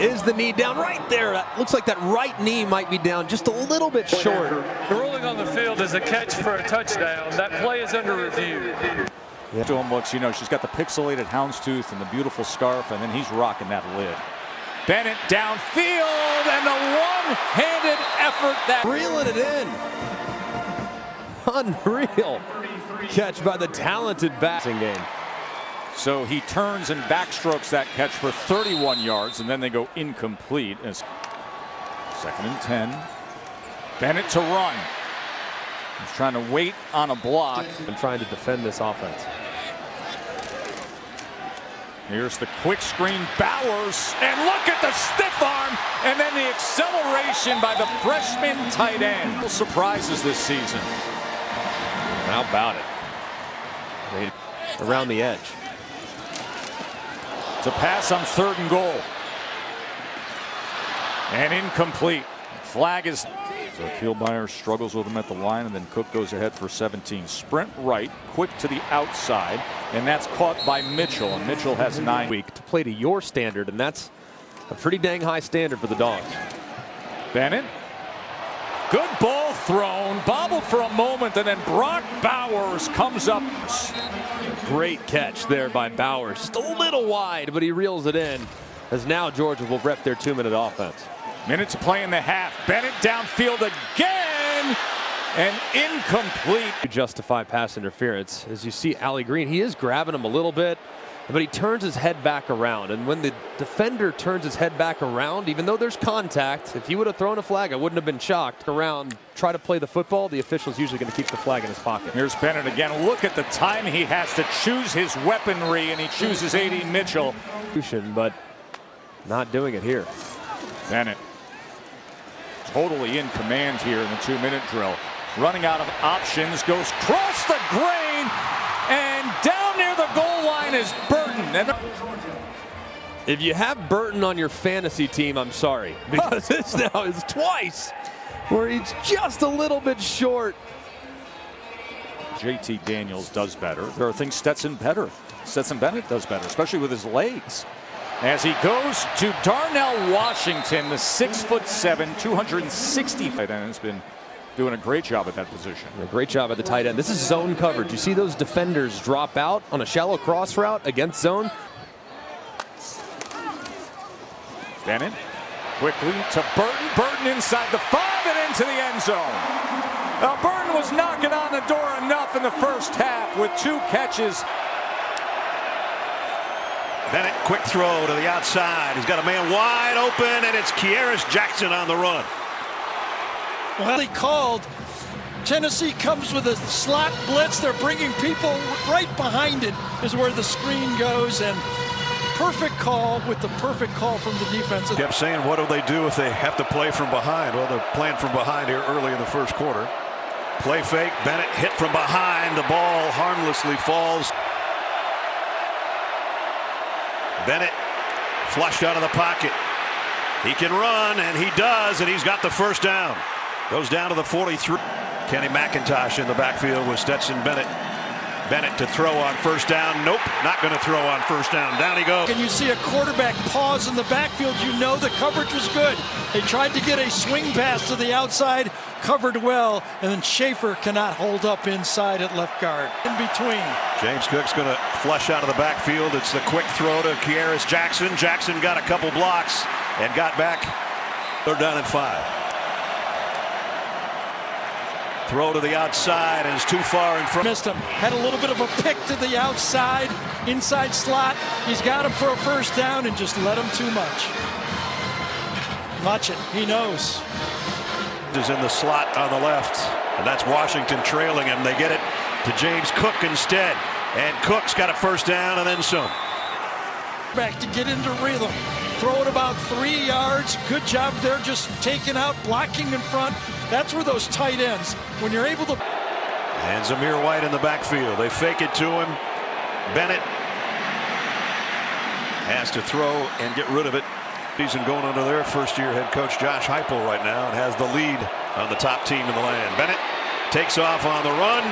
Is the knee down right there? That looks like that right knee might be down just a little bit short. The ruling on the field is a catch for a touchdown. That play is under review. Yeah. To him looks, you know, she's got the pixelated houndstooth and the beautiful scarf, and then he's rocking that lid. Bennett downfield, and the one-handed effort that reeling it in. Unreal catch by the talented passing game. So he turns and backstrokes that catch for 31 yards, and then they go incomplete. As 2nd and 10. Bennett to run. He's trying to wait on a block. And trying to defend this offense. Here's the quick screen, Bowers, and look at the stiff arm, and then the acceleration by the freshman tight end. Surprises this season. How about it? I mean, around the edge. It's a pass on 3rd and goal. And incomplete. Flag is... So Kielbauer struggles with him at the line, and then Cook goes ahead for 17. Sprint right, quick to the outside, and that's caught by Mitchell. And Mitchell has 9 weeks to play to your standard, and that's a pretty dang high standard for the Dogs. Bennett. Good ball thrown, bobbled for a moment, and then Brock Bowers comes up. Great catch there by Bowers. Just a little wide, but he reels it in, as now Georgia will rep their 2-minute offense. Minutes to play in the half. Bennett downfield again, and incomplete. To justify pass interference. As you see Allie Green, he is grabbing him a little bit, but he turns his head back around. And when the defender turns his head back around, even though there's contact, if he would have thrown a flag, I wouldn't have been shocked. Around, try to play the football, the official's usually going to keep the flag in his pocket. Here's Bennett again. Look at the time he has to choose his weaponry, and he chooses A.D. Mitchell. But not doing it here. Bennett totally in command here in the 2-minute drill. Running out of options, goes cross the grain, and down near the goal line is Burton. And if you have Burton on your fantasy team, I'm sorry, because this now is twice where he's just a little bit short. JT Daniels does better. There are things Stetson Bennett does better, especially with his legs. As he goes to Darnell Washington, the 6'7", 260 tight end, has been doing a great job at that position. A great job at the tight end. This is zone coverage. You see those defenders drop out on a shallow cross route against zone. Bennett quickly to Burton. Burton inside the 5 and into the end zone. Now Burton was knocking on the door enough in the first half with 2 catches. Bennett, quick throw to the outside. He's got a man wide open, and it's Kieris Jackson on the run. Well, he called. Tennessee comes with a slot blitz. They're bringing people right behind it is where the screen goes, and perfect call with the perfect call from the defense. Kept saying, what do they do if they have to play from behind? Well, they're playing from behind here early in the first quarter. Play fake. Bennett hit from behind. The ball harmlessly falls. Bennett flushed out of the pocket. He can run, and he does, and he's got the first down. Goes down to the 43. Kenny McIntosh in the backfield with Stetson Bennett. Bennett to throw on first down. Nope, not going to throw on first down. Down he goes. And you see a quarterback pause in the backfield. You know the coverage was good. They tried to get a swing pass to the outside, covered well, and then Schaefer cannot hold up inside at left guard. In between. James Cook's going to flush out of the backfield. It's the quick throw to Kieris Jackson. Jackson got a couple blocks and got back. They're down at 5. Throw to the outside, and it's too far in front. Missed him. Had a little bit of a pick to the outside, inside slot. He's got him for a first down and just let him too much. Watch it. He knows. Is in the slot on the left, and that's Washington trailing him. They get it to James Cook instead, and Cook's got a first down and then some. Back to get into rhythm. Throw it about 3 yards. Good job there, just taking out, blocking in front. That's where those tight ends, when you're able to. And Zamir White in the backfield. They fake it to him. Bennett has to throw and get rid of it. Season going under their first-year head coach Josh Heupel right now, and has the lead on the top team in the land. Bennett takes off on the run,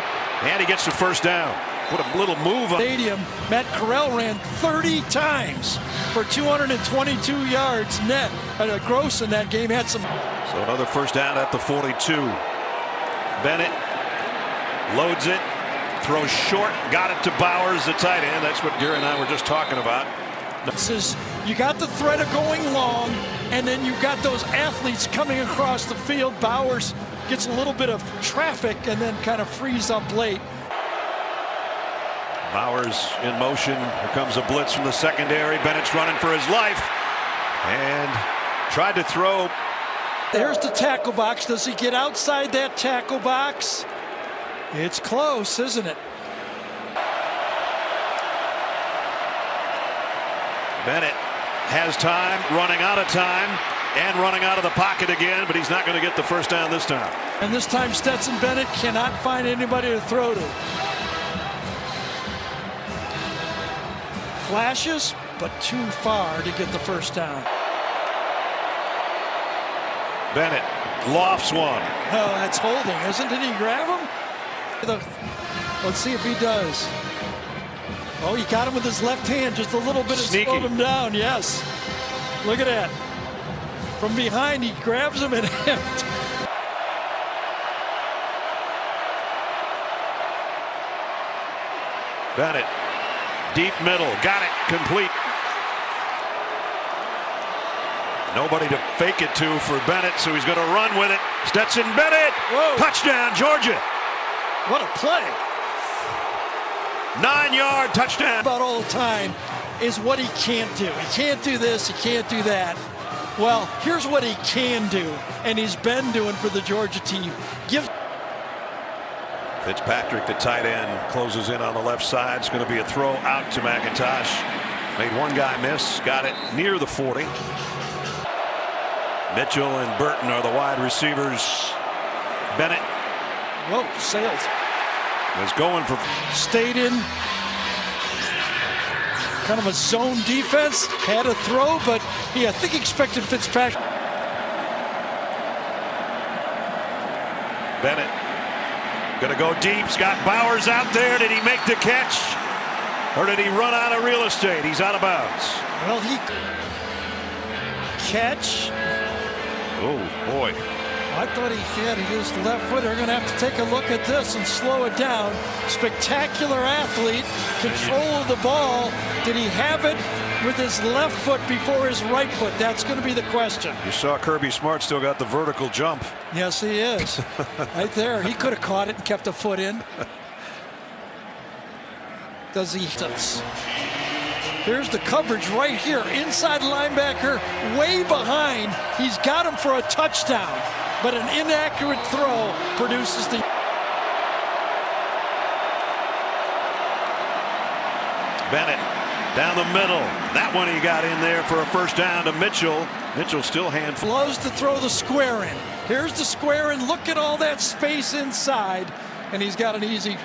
and he gets the first down. What a little move. Stadium, Matt Corral ran 30 times for 222 yards net. Gross in that game had some. So another first down at the 42. Bennett loads it, throws short, got it to Bowers, the tight end. That's what Gary and I were just talking about. This is, you got the threat of going long, and then you got those athletes coming across the field. Bowers gets a little bit of traffic and then kind of frees up late. Bowers in motion. Here comes a blitz from the secondary. Bennett's running for his life and tried to throw. There's the tackle box. Does he get outside that tackle box? It's close, isn't it? Bennett has time, running out of time, and running out of the pocket again, but he's not going to get the first down this time. And this time Stetson Bennett cannot find anybody to throw to. Flashes, but too far to get the first down. Bennett lofts one. Oh, that's holding, isn't it? Did he grab him? Let's see if he does. Oh, he got him with his left hand, just a little bit, and slowed him down. Yes. Look at that. From behind, he grabs him and Bennett, deep middle, got it, complete. Nobody to fake it to for Bennett, so he's going to run with it. Stetson Bennett, touchdown, Georgia. What a play. 9-yard touchdown. About all the time is what he can't do. He can't do this, he can't do that. Well, here's what he can do, and he's been doing for the Georgia team. Fitzpatrick, the tight end, closes in on the left side. It's going to be a throw out to McIntosh. Made one guy miss, got it near the 40. Mitchell and Burton are the wide receivers. Bennett. Whoa, sails. Was going for. Stayed in. Kind of a zone defense. Had a throw, but he, I think, expected Fitzpatrick. Bennett going to go deep. He's got Bowers out there. Did he make the catch? Or did he run out of real estate? He's out of bounds. Well, he catch. Oh, boy. I thought he had his left foot. They're going to have to take a look at this and slow it down. Spectacular athlete. Control of the ball. Did he have it with his left foot before his right foot? That's going to be the question. You saw Kirby Smart still got the vertical jump. Yes, he is. Right there. He could have caught it and kept a foot in. Does he? Here's the coverage right here. Inside linebacker, way behind. He's got him for a touchdown. But an inaccurate throw produces the. Bennett down the middle. That one he got in there for a first down to Mitchell. Mitchell still handful. Loves to throw the square in. Here's the square in. Look at all that space inside. And he's got an easy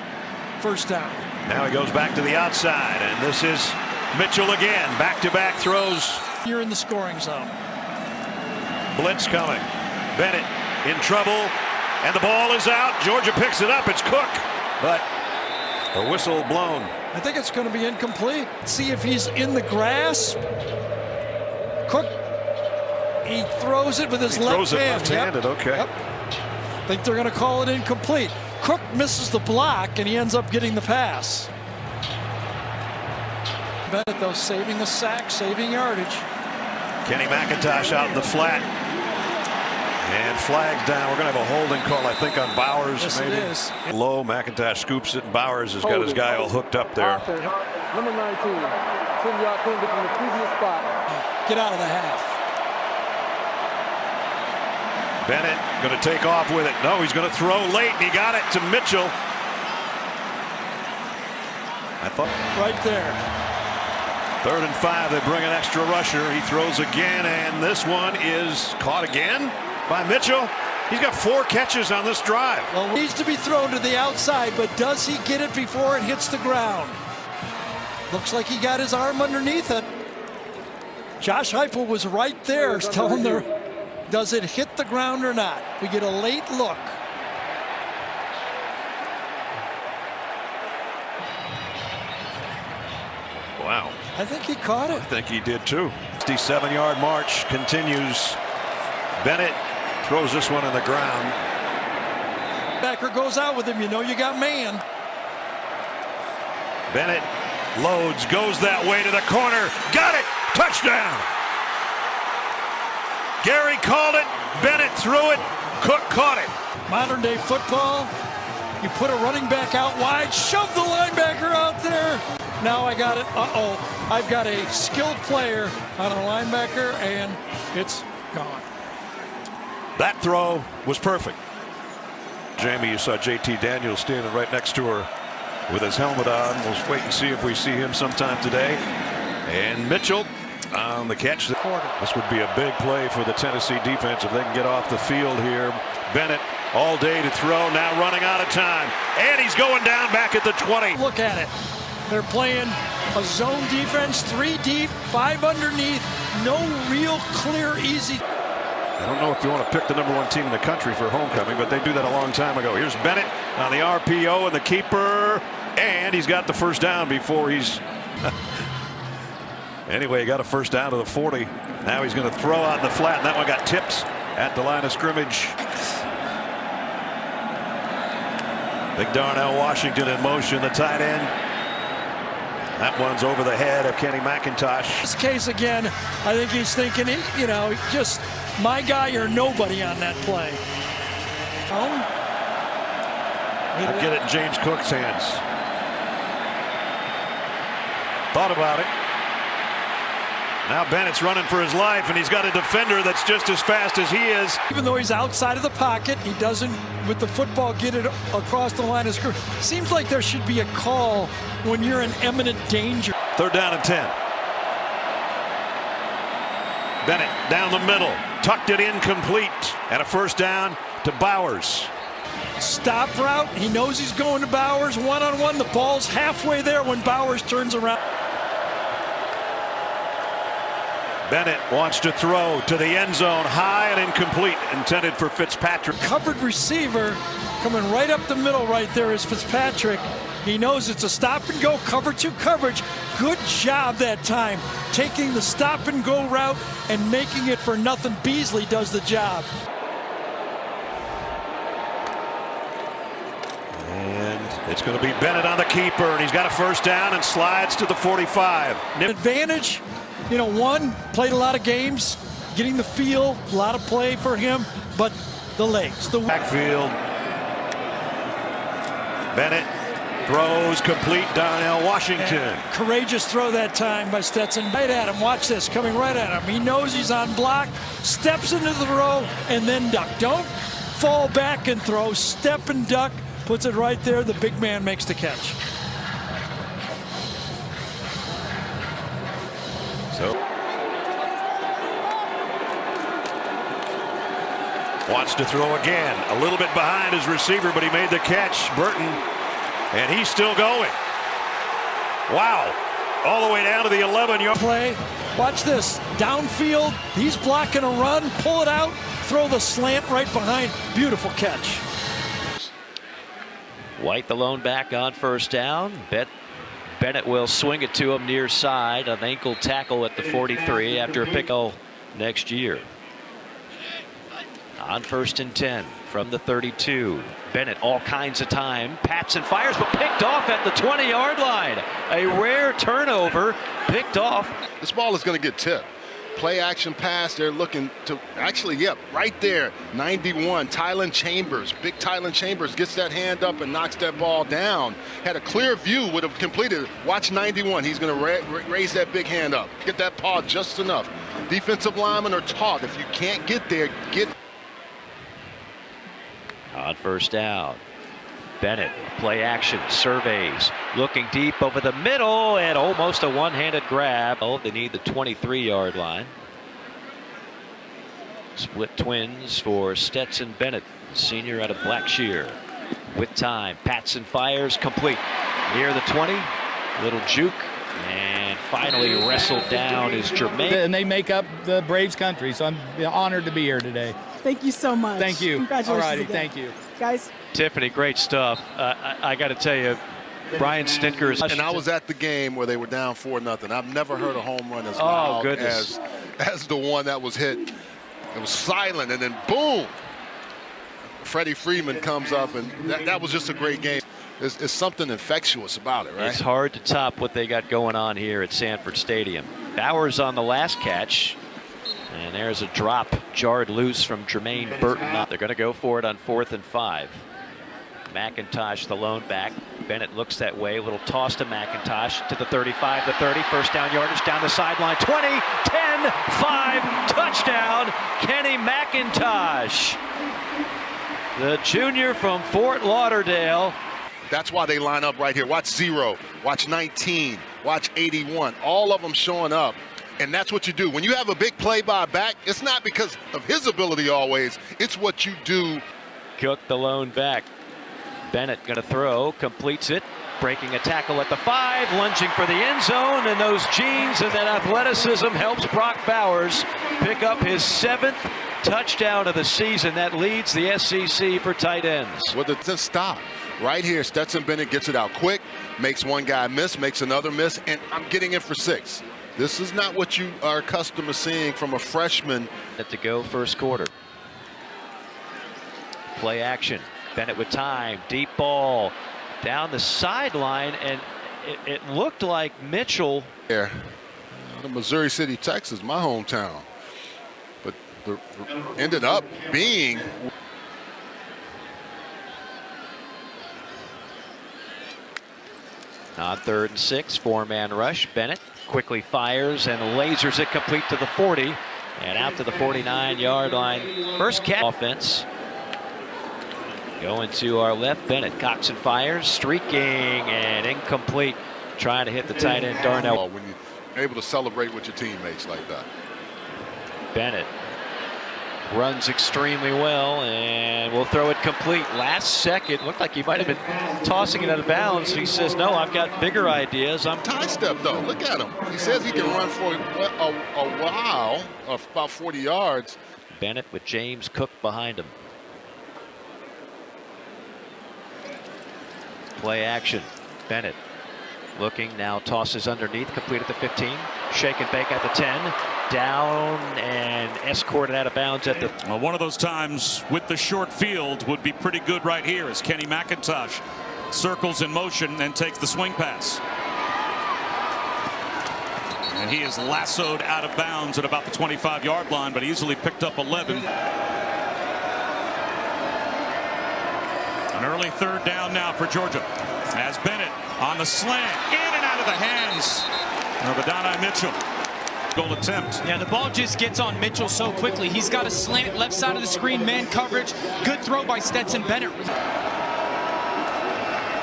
first down. Now he goes back to the outside. And this is Mitchell again. Back-to-back throws. You're in the scoring zone. Blitz coming. Bennett in trouble. And the ball is out. Georgia picks it up. It's Cook. But a whistle blown. I think it's going to be incomplete. See if he's in the grasp. Cook, he throws it with his left hand. Left-handed, okay. Yep. I think they're going to call it incomplete. Cook misses the block, and he ends up getting the pass. Bennett, though, saving the sack, saving yardage. Kenny McIntosh out in the flat. And flags down. We're going to have a holding call, I think, on Bowers. Yes, maybe. it is. Low, McIntosh scoops it, and Bowers has got his guy all hooked up there. Number 19, 10-yard penalty from the previous spot. Get out of the half. Bennett going to take off with it. No, he's going to throw late, and he got it to Mitchell. I thought. Right there. 3rd and 5. They bring an extra rusher. He throws again, and this one is caught again by Mitchell. He's got 4 catches on this drive. Well, it needs to be thrown to the outside, but does he get it before it hits the ground? Looks like he got his arm underneath it. Josh Heupel was right there telling the, does it hit the ground or not? We get a late look. Wow. I think he caught it. I think he did too. 57-yard march continues. Bennett throws this one on the ground. Backer goes out with him. You know you got man. Bennett loads, goes that way to the corner. Got it! Touchdown! Gary called it. Bennett threw it. Cook caught it. Modern day football, you put a running back out wide, shove the linebacker out there. Now I got it. I've got a skilled player on a linebacker, and it's gone. That throw was perfect. Jamie, you saw JT Daniels standing right next to her with his helmet on. We'll wait and see if we see him sometime today. And Mitchell on the catch. This would be a big play for the Tennessee defense if they can get off the field here. Bennett all day to throw, now running out of time. And he's going down back at the 20. Look at it. They're playing a zone defense, 3 deep, 5 underneath. No real clear, easy. I don't know if you want to pick the #1 team in the country for homecoming, but they do that a long time ago. Here's Bennett on the RPO and the keeper. And he's got the first down before he's... Anyway, he got a first down to the 40. Now he's going to throw out in the flat, and that one got tipped at the line of scrimmage. Big Darnell Washington in motion, the tight end. That one's over the head of Kenny McIntosh. This case again, I think he's thinking, you know, just my guy or nobody on that play. I'd get it in James Cook's hands. Thought about it. Now Bennett's running for his life, and he's got a defender that's just as fast as he is. Even though he's outside of the pocket, he doesn't, with the football, get it across the line of scrimmage. Seems like there should be a call when you're in imminent danger. 3rd down and 10. Bennett down the middle, tucked it in complete, and a first down to Bowers. Stop route. He knows he's going to Bowers. One-on-one. The ball's halfway there when Bowers turns around. Bennett wants to throw to the end zone, high and incomplete, intended for Fitzpatrick. Covered receiver coming right up the middle right there is Fitzpatrick. He knows it's a stop and go, cover 2 coverage. Good job that time, taking the stop and go route and making it for nothing. Beasley does the job. And it's going to be Bennett on the keeper, and he's got a first down and slides to the 45. Advantage. You know, one, played a lot of games, getting the feel, a lot of play for him, but the legs. The backfield. Bennett throws complete. Darnell Washington. And courageous throw that time by Stetson. Right at him. Watch this, coming right at him. He knows he's on block, steps into the throw, and then duck. Don't fall back and throw. Step and duck. Puts it right there. The big man makes the catch. So wants to throw again, a little bit behind his receiver, but he made the catch. Burton, and he's still going. Wow, all the way down to the 11-yard play. Watch this, downfield. He's blocking a run. Pull it out, throw the slant right behind. Beautiful catch. White, the lone back on first down. Bennett will swing it to him near side, an ankle tackle at the 43 after a pickle next year. On 1st and 10 from the 32. Bennett all kinds of time, pats and fires, but picked off at the 20-yard line. A rare turnover, picked off. This ball is going to get tipped. Play action pass, they're looking to actually, right there, 91, Tylen Chambers. Big Tylen Chambers gets that hand up and knocks that ball down. Had a clear view, would have completed. Watch 91, he's going to raise that big hand up. Get that paw just enough. Defensive linemen are taught, if you can't get there, get. On first down, Bennett, play action, surveys, looking deep over the middle, and almost a one-handed grab. Oh, they need the 23-yard line. Split twins for Stetson Bennett, senior out of Blackshear. With time, pats and fires, complete. Near the 20, little juke, and finally wrestled down is Jermaine. And they make up the Braves country, so I'm honored to be here today. Thank you so much. Thank you. Congratulations. All righty, again. thank you. Guys. Tiffany, great stuff. I got to tell you, Brian Snitker's. And I was at the game where they were down 4-0. I've never heard a home run as loud as the one that was hit. It was silent, and then boom, Freddie Freeman comes up, and that was just a great game. It's something infectious about it, right? It's hard to top what they got going on here at Sanford Stadium. Bowers on the last catch, and there's a drop jarred loose from Jermaine Burton. They're going to go for it on 4th and 5. McIntosh, the lone back. Bennett looks that way. A little toss to McIntosh to the 35, the 30. First down yardage down the sideline. 20, 10, 5. Touchdown, Kenny McIntosh. The junior from Fort Lauderdale. That's why they line up right here. Watch 0, watch 19, watch 81. All of them showing up. And that's what you do. When you have a big play by a back, it's not because of his ability always. It's what you do. Cook, the lone back. Bennett going to throw, completes it, breaking a tackle at the 5, lunging for the end zone, and those genes and that athleticism helps Brock Bowers pick up his 7th touchdown of the season. That leads the SEC for tight ends. Well, the stop right here. Stetson Bennett gets it out quick, makes one guy miss, makes another miss, and I'm getting in for 6. This is not what you are accustomed to seeing from a freshman. To go first quarter. Play action. Bennett with time, deep ball down the sideline, and it looked like Mitchell. Yeah, Missouri City, Texas, my hometown, but ended up being. On 3rd and 6, 4-man rush. Bennett quickly fires and lasers it complete to the 40 and out to the 49-yard line. First catch offense. Going to our left, Bennett cocks and fires, streaking and incomplete. Trying to hit the tight end, Darnell. When you're able to celebrate with your teammates like that. Bennett runs extremely well and will throw it complete. Last second, looked like he might have been tossing it out of bounds. He says, no, I've got bigger ideas. I'm tie step though. Look at him. He says he can run for a while, about 40 yards. Bennett with James Cook behind him. Play action. Bennett looking now, tosses underneath, complete at the 15. Shake and bake at the 10. Down and escorted out of bounds at the. Well, one of those times with the short field would be pretty good right here as Kenny McIntosh circles in motion and takes the swing pass. And he is lassoed out of bounds at about the 25-yard line, but easily picked up 11. An early 3rd down now for Georgia as Bennett on the slant, in and out of the hands of Adonai Mitchell. Goal attempt. Yeah, the ball just gets on Mitchell so quickly. He's got a slant left side of the screen, man coverage. Good throw by Stetson Bennett.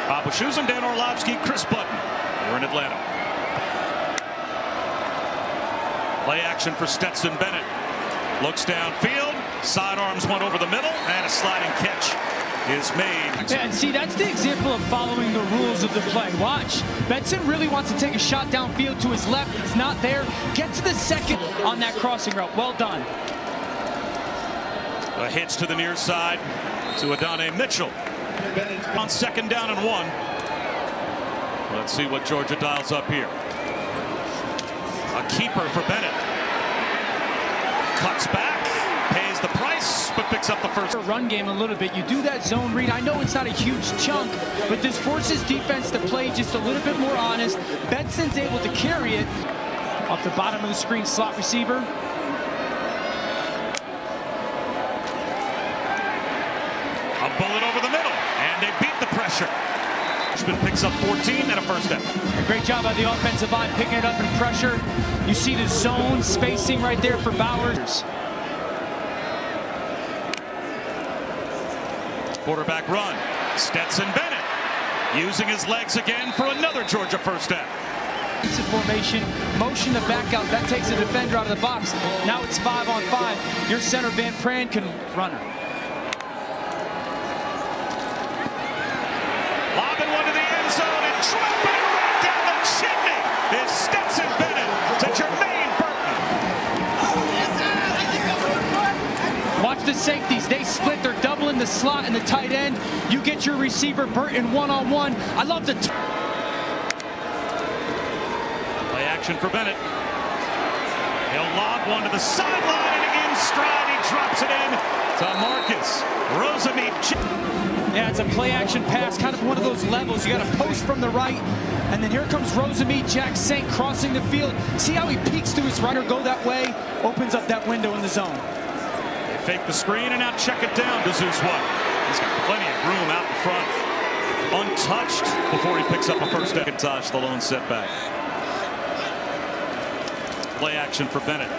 Bob Wischusen, Dan Orlovsky, Chris Button. We're in Atlanta. Play action for Stetson Bennett. Looks downfield, sidearms one over the middle, and a sliding catch is made. Yeah, and see, that's the example of following the rules of the play. Watch, Benson really wants to take a shot downfield to his left. It's not there. Get to the second on that crossing route. Well done. A hitch to the near side to Adonai Mitchell on 2nd down and 1. Let's see what Georgia dials up here. A keeper for Bennett. Cuts back, pays the price, but picks up the first. Run game a little bit. You do that zone read. I know it's not a huge chunk, but this forces defense to play just a little bit more honest. Benson's able to carry it off the bottom of the screen, slot receiver. A bullet over the middle, and they beat the pressure. Richmond picks up 14 and a first down. A great job by the offensive line picking it up in pressure. You see the zone spacing right there for Bowers. Quarterback run. Stetson Bennett using his legs again for another Georgia first down. Formation, motion to back out. That takes a defender out of the box. Now it's 5-on-5. Your center Van Pran can run it. Lobbing one to the end zone and dropping it right down the chimney is Stetson Bennett to Jermaine Burton. Watch the safeties. They split. They're doubling the slot and the tight end. You get your receiver Burton one-on-one. I love the play action for Bennett. He'll lob one to the sideline and in stride. He drops it in to Marcus Rosamete. Yeah, it's a play action pass, kind of one of those levels. You got a post from the right, and then here comes Rosamete Jack Saint crossing the field. See how he peeks to his runner, go that way, opens up that window in the zone. They fake the screen and now check it down to Zeus White. He's got plenty of room out in front. Untouched before he picks up a first down. McIntosh, the lone setback. Play action for Bennett.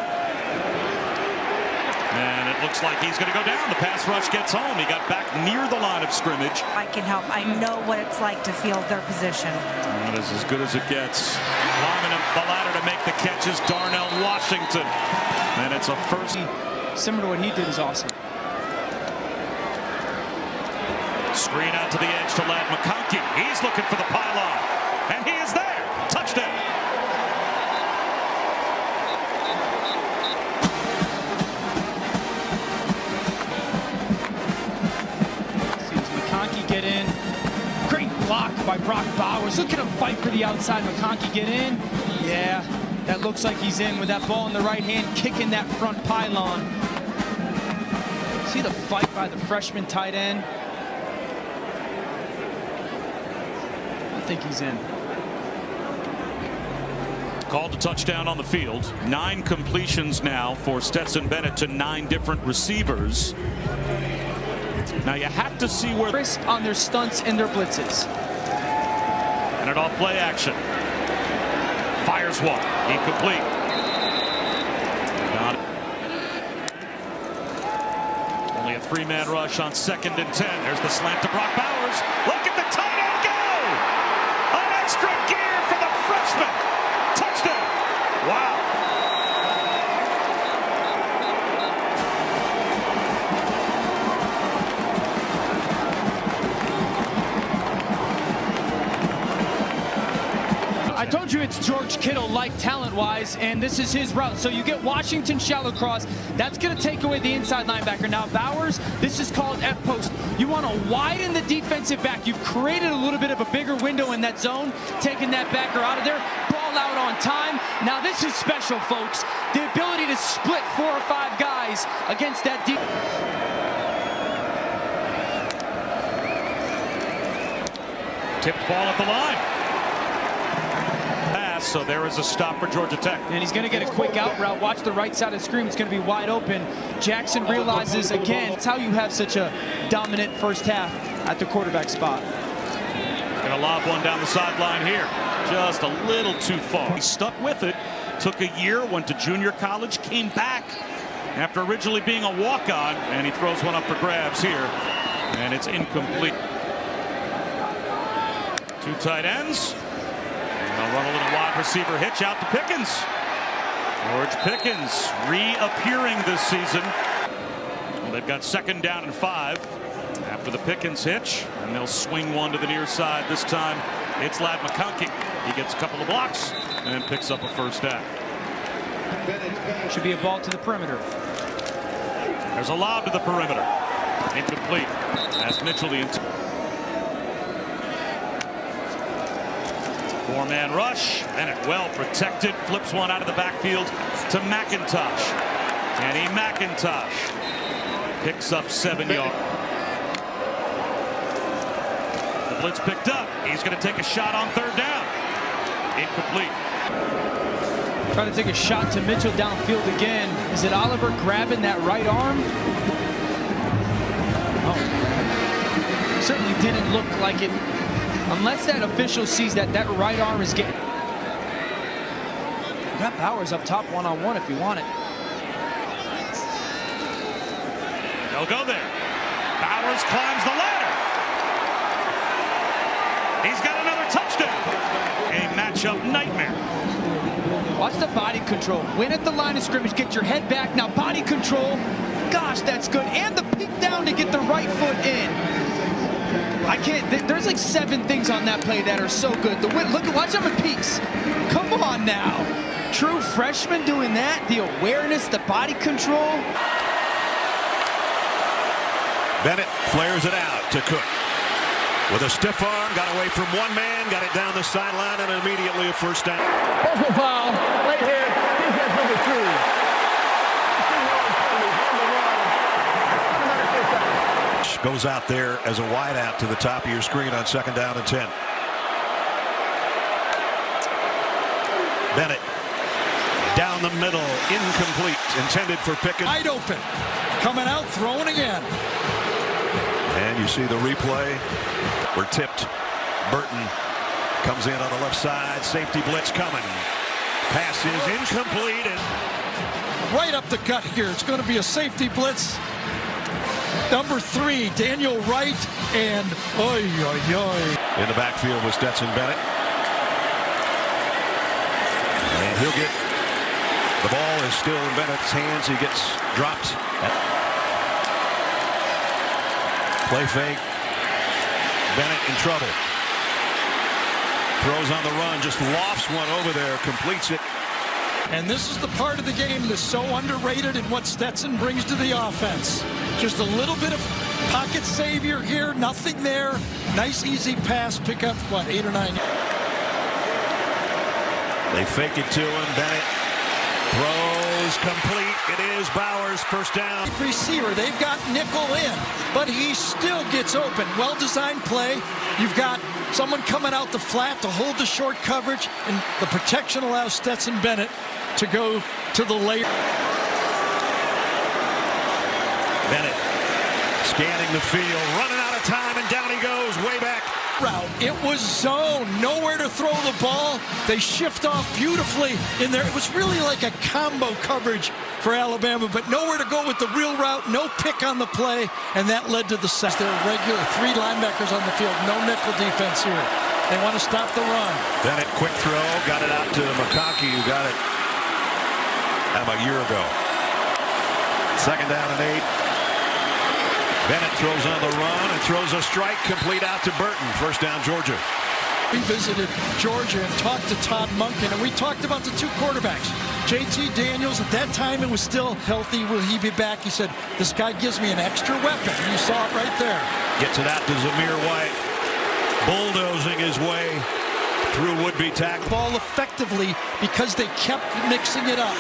And it looks like he's going to go down. The pass rush gets home. He got back near the line of scrimmage. I can help. I know what it's like to field their position. That is as good as it gets. Climbing up the ladder to make the catches, Darnell Washington. And it's a first. Similar to what he did is awesome. Screen out to the edge to Ladd McConkey. He's looking for the pylon. And he is there. Touchdown. Get in. Great block by Brock Bowers. Look at him fight for the outside. McConkey get in. Yeah, that looks like he's in with that ball in the right hand, kicking that front pylon. See the fight by the freshman tight end? I think he's in. Called a touchdown on the field. 9 completions now for Stetson Bennett to 9 different receivers. Now you have to see where crisp on their stunts and their blitzes. And it off play action. Fires one. Incomplete. Only a 3-man rush on 2nd and 10. There's the slant to Brock Bowers. Look at the tight end go! An extra gear for the freshman. Touchdown. Wow. I told you it's George Kittle-like talent-wise, and this is his route. So you get Washington shallow cross. That's going to take away the inside linebacker. Now Bowers, this is called F-post. You want to widen the defensive back. You've created a little bit of a bigger window in that zone, taking that backer out of there. Ball out on time. Now this is special, folks. The ability to split 4 or 5 guys against that deep. Tipped ball at the line. So there is a stop for Georgia Tech. And he's going to get a quick out route. Watch the right side of the screen. It's going to be wide open. Jackson realizes again, it's how you have such a dominant first half at the quarterback spot. Going to lob one down the sideline here. Just a little too far. He stuck with it. Took a year, went to junior college, came back after originally being a walk-on, and he throws one up for grabs here. And it's incomplete. 2 tight ends. They'll run a little wide receiver hitch out to Pickens. George Pickens reappearing this season. Well, they've got 2nd down and 5 after the Pickens hitch, and they'll swing one to the near side. This time it's Ladd McConkey. He gets a couple of blocks and picks up a first down. Should be a ball to the perimeter. There's a lob to the perimeter. Incomplete. As Mitchell the 4-man rush. Bennett well protected. Flips one out of the backfield to McIntosh. Kenny McIntosh picks up 7 yards. The blitz picked up. He's going to take a shot on 3rd down. Incomplete. Trying to take a shot to Mitchell downfield again. Is it Oliver grabbing that right arm? Oh. Certainly didn't look like it. Unless that official sees that that right arm is getting. You got Bowers up top one-on-one if you want it. They'll go there. Bowers climbs the ladder. He's got another touchdown. A matchup nightmare. Watch the body control. Win at the line of scrimmage. Get your head back. Now body control. Gosh, that's good. And the peek down to get the right foot in. I can't. There's like 7 things on that play that are so good. The win. Look, watch how it peaks. Come on now. True freshman doing that. The awareness, the body control. Bennett flares it out to Cook. With a stiff arm, got away from one man, got it down the sideline, and immediately a first down. Personal foul, right here, defense number 2. Goes out there as a wide out to the top of your screen on 2nd down and 10. Bennett down the middle, incomplete, intended for Pickens. Wide open, coming out, throwing again. And you see the replay. We're tipped. Burton comes in on the left side. Safety blitz coming. Pass is incomplete. And right up the gut here. It's going to be a safety blitz. Number 3, Daniel Wright, and in the backfield was Stetson Bennett. And he'll get, the ball is still in Bennett's hands. He gets dropped. Play fake. Bennett in trouble. Throws on the run, just lofts one over there, completes it. And this is the part of the game that's so underrated in what Stetson brings to the offense. Just a little bit of pocket savior here, nothing there. Nice easy pass, pick up, what, 8 or 9? They fake it to him. Bennett throws complete. It is Bowers, first down. Receiver, they've got nickel in, but he still gets open. Well-designed play. You've got someone coming out the flat to hold the short coverage, and the protection allows Stetson Bennett to go to the late. Bennett scanning the field, running out of time, and down he goes, way back. Route. It was zone, nowhere to throw the ball. They shift off beautifully in there. It was really like a combo coverage for Alabama, but nowhere to go with the real route, no pick on the play, and that led to the sack. They're regular 3 linebackers on the field, no nickel defense here. They want to stop the run. Bennett, quick throw, got it out to McConkey, who got it a year ago. 2nd down and 8. Bennett throws on the run and throws a strike complete out to Burton. First down, Georgia. We visited Georgia and talked to Todd Monken, and we talked about the 2 quarterbacks. JT Daniels, at that time it was still healthy. Will he be back? He said, this guy gives me an extra weapon. And you saw it right there. Gets it out to Zamir White. Bulldozing his way through would-be tackle. Ball effectively because they kept mixing it up.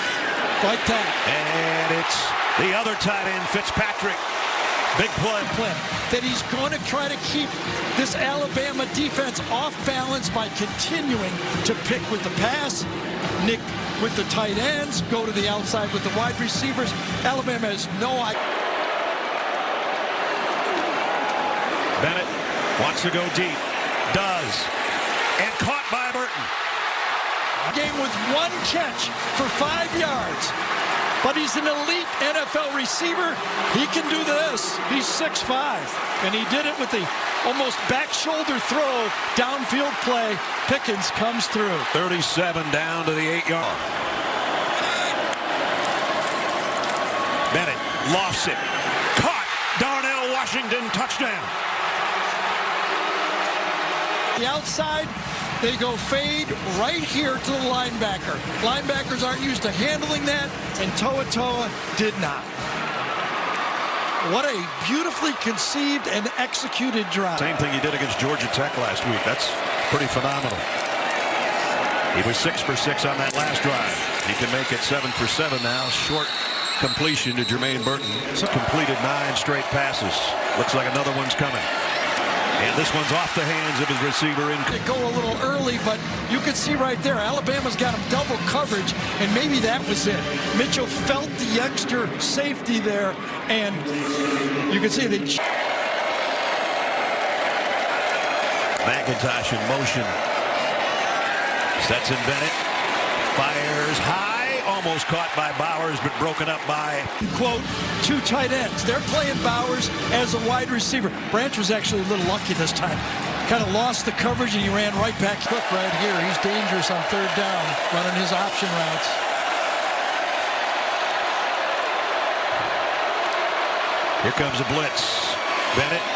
Like that. And it's the other tight end, Fitzpatrick. Big play. That he's going to try to keep this Alabama defense off balance by continuing to pick with the pass, nick with the tight ends, go to the outside with the wide receivers. Alabama has no idea. Bennett wants to go deep. Does. And caught by Burton. Game with 1 catch for 5 yards. But he's an elite NFL receiver. He can do this. He's 6'5", and he did it with the almost back shoulder throw, downfield play. Pickens comes through. 37 down to the 8-yard. Bennett lofts it. Caught. Darnell Washington, touchdown. The outside, they go fade right here to the linebacker. Linebackers aren't used to handling that, and Toa did not. What a beautifully conceived and executed drive. Same thing he did against Georgia Tech last week. That's pretty phenomenal. He was 6 for 6 on that last drive. He can make it 7 for 7 now. Short completion to Jermaine Burton. Completed 9 straight passes. Looks like another one's coming. And this one's off the hands of his receiver. They go a little early, but you can see right there, Alabama's got him double coverage, and maybe that was it. Mitchell felt the extra safety there, and you can see they... McIntosh in motion. Stetson Bennett fires high. Almost caught by Bowers, but broken up by... Quote, 2 tight ends. They're playing Bowers as a wide receiver. Branch was actually a little lucky this time. Kind of lost the coverage, and he ran right back. Cook right here. He's dangerous on 3rd down, running his option routes. Here comes a blitz. Bennett,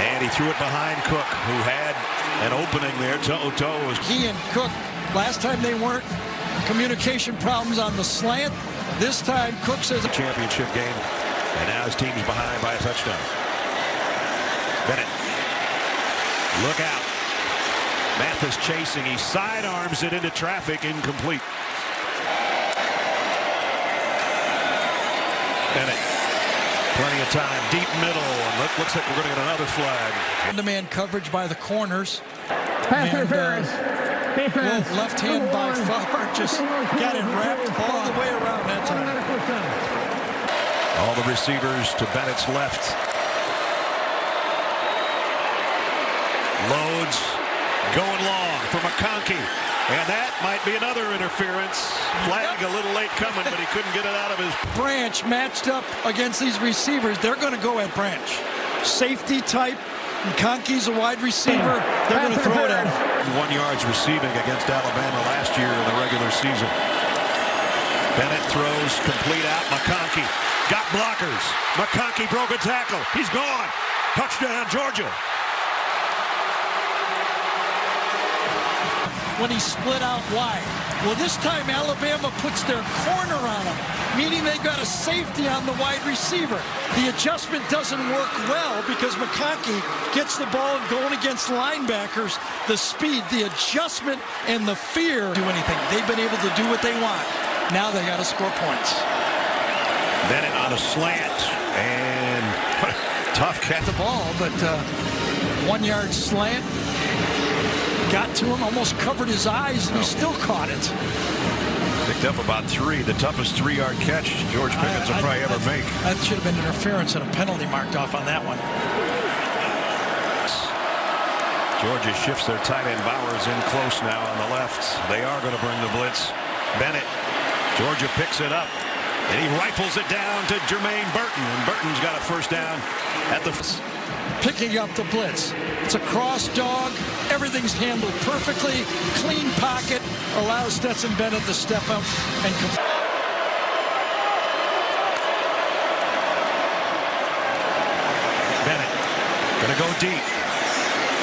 and he threw it behind Cook, who had an opening there. Toe was... He and Cook, last time they weren't. Communication problems on the slant. This time, Cook says... A championship game, and now his team's behind by a touchdown. Bennett. Look out. Mathis chasing. He sidearms it into traffic. Incomplete. Bennett. Plenty of time. Deep middle. And looks like we're going to get another flag. Man coverage by the corners. Pass interference. Defense. Left hand by Fowler. Just got it wrapped all the way around that time. All the receivers to Bennett's left. Loads going long for McConkey. And that might be another interference. Flag a little late coming, but he couldn't get it out of his. Branch matched up against these receivers. They're going to go at Branch. Safety type. McConkey's a wide receiver. They're going to throw it at him. 1 yards receiving against Alabama last year in the regular season. Bennett throws complete out. McConkey got blockers. McConkey broke a tackle. He's gone. Touchdown, Georgia. When he split out wide. Well, this time Alabama puts their corner on him, meaning they got a safety on the wide receiver. The adjustment doesn't work well because McConkey gets the ball going against linebackers. The speed, the adjustment, and the fear do anything. They've been able to do what they want. Now they got to score points. Bennett on a slant, and tough catch. The ball, but 1 yard slant. Got to him, almost covered his eyes, and he still caught it. Picked up about 3, the toughest 3-yard catch George Pickens will probably ever make. That should have been interference and a penalty marked off on that one. Georgia shifts their tight end. Bowers in close now on the left. They are going to bring the blitz. Bennett. Georgia picks it up, and he rifles it down to Jermaine Burton, and Burton's got a first down at the. Picking up the blitz. It's a cross dog. Everything's handled perfectly. Clean pocket. Allows Stetson Bennett to step up and Bennett gonna go deep.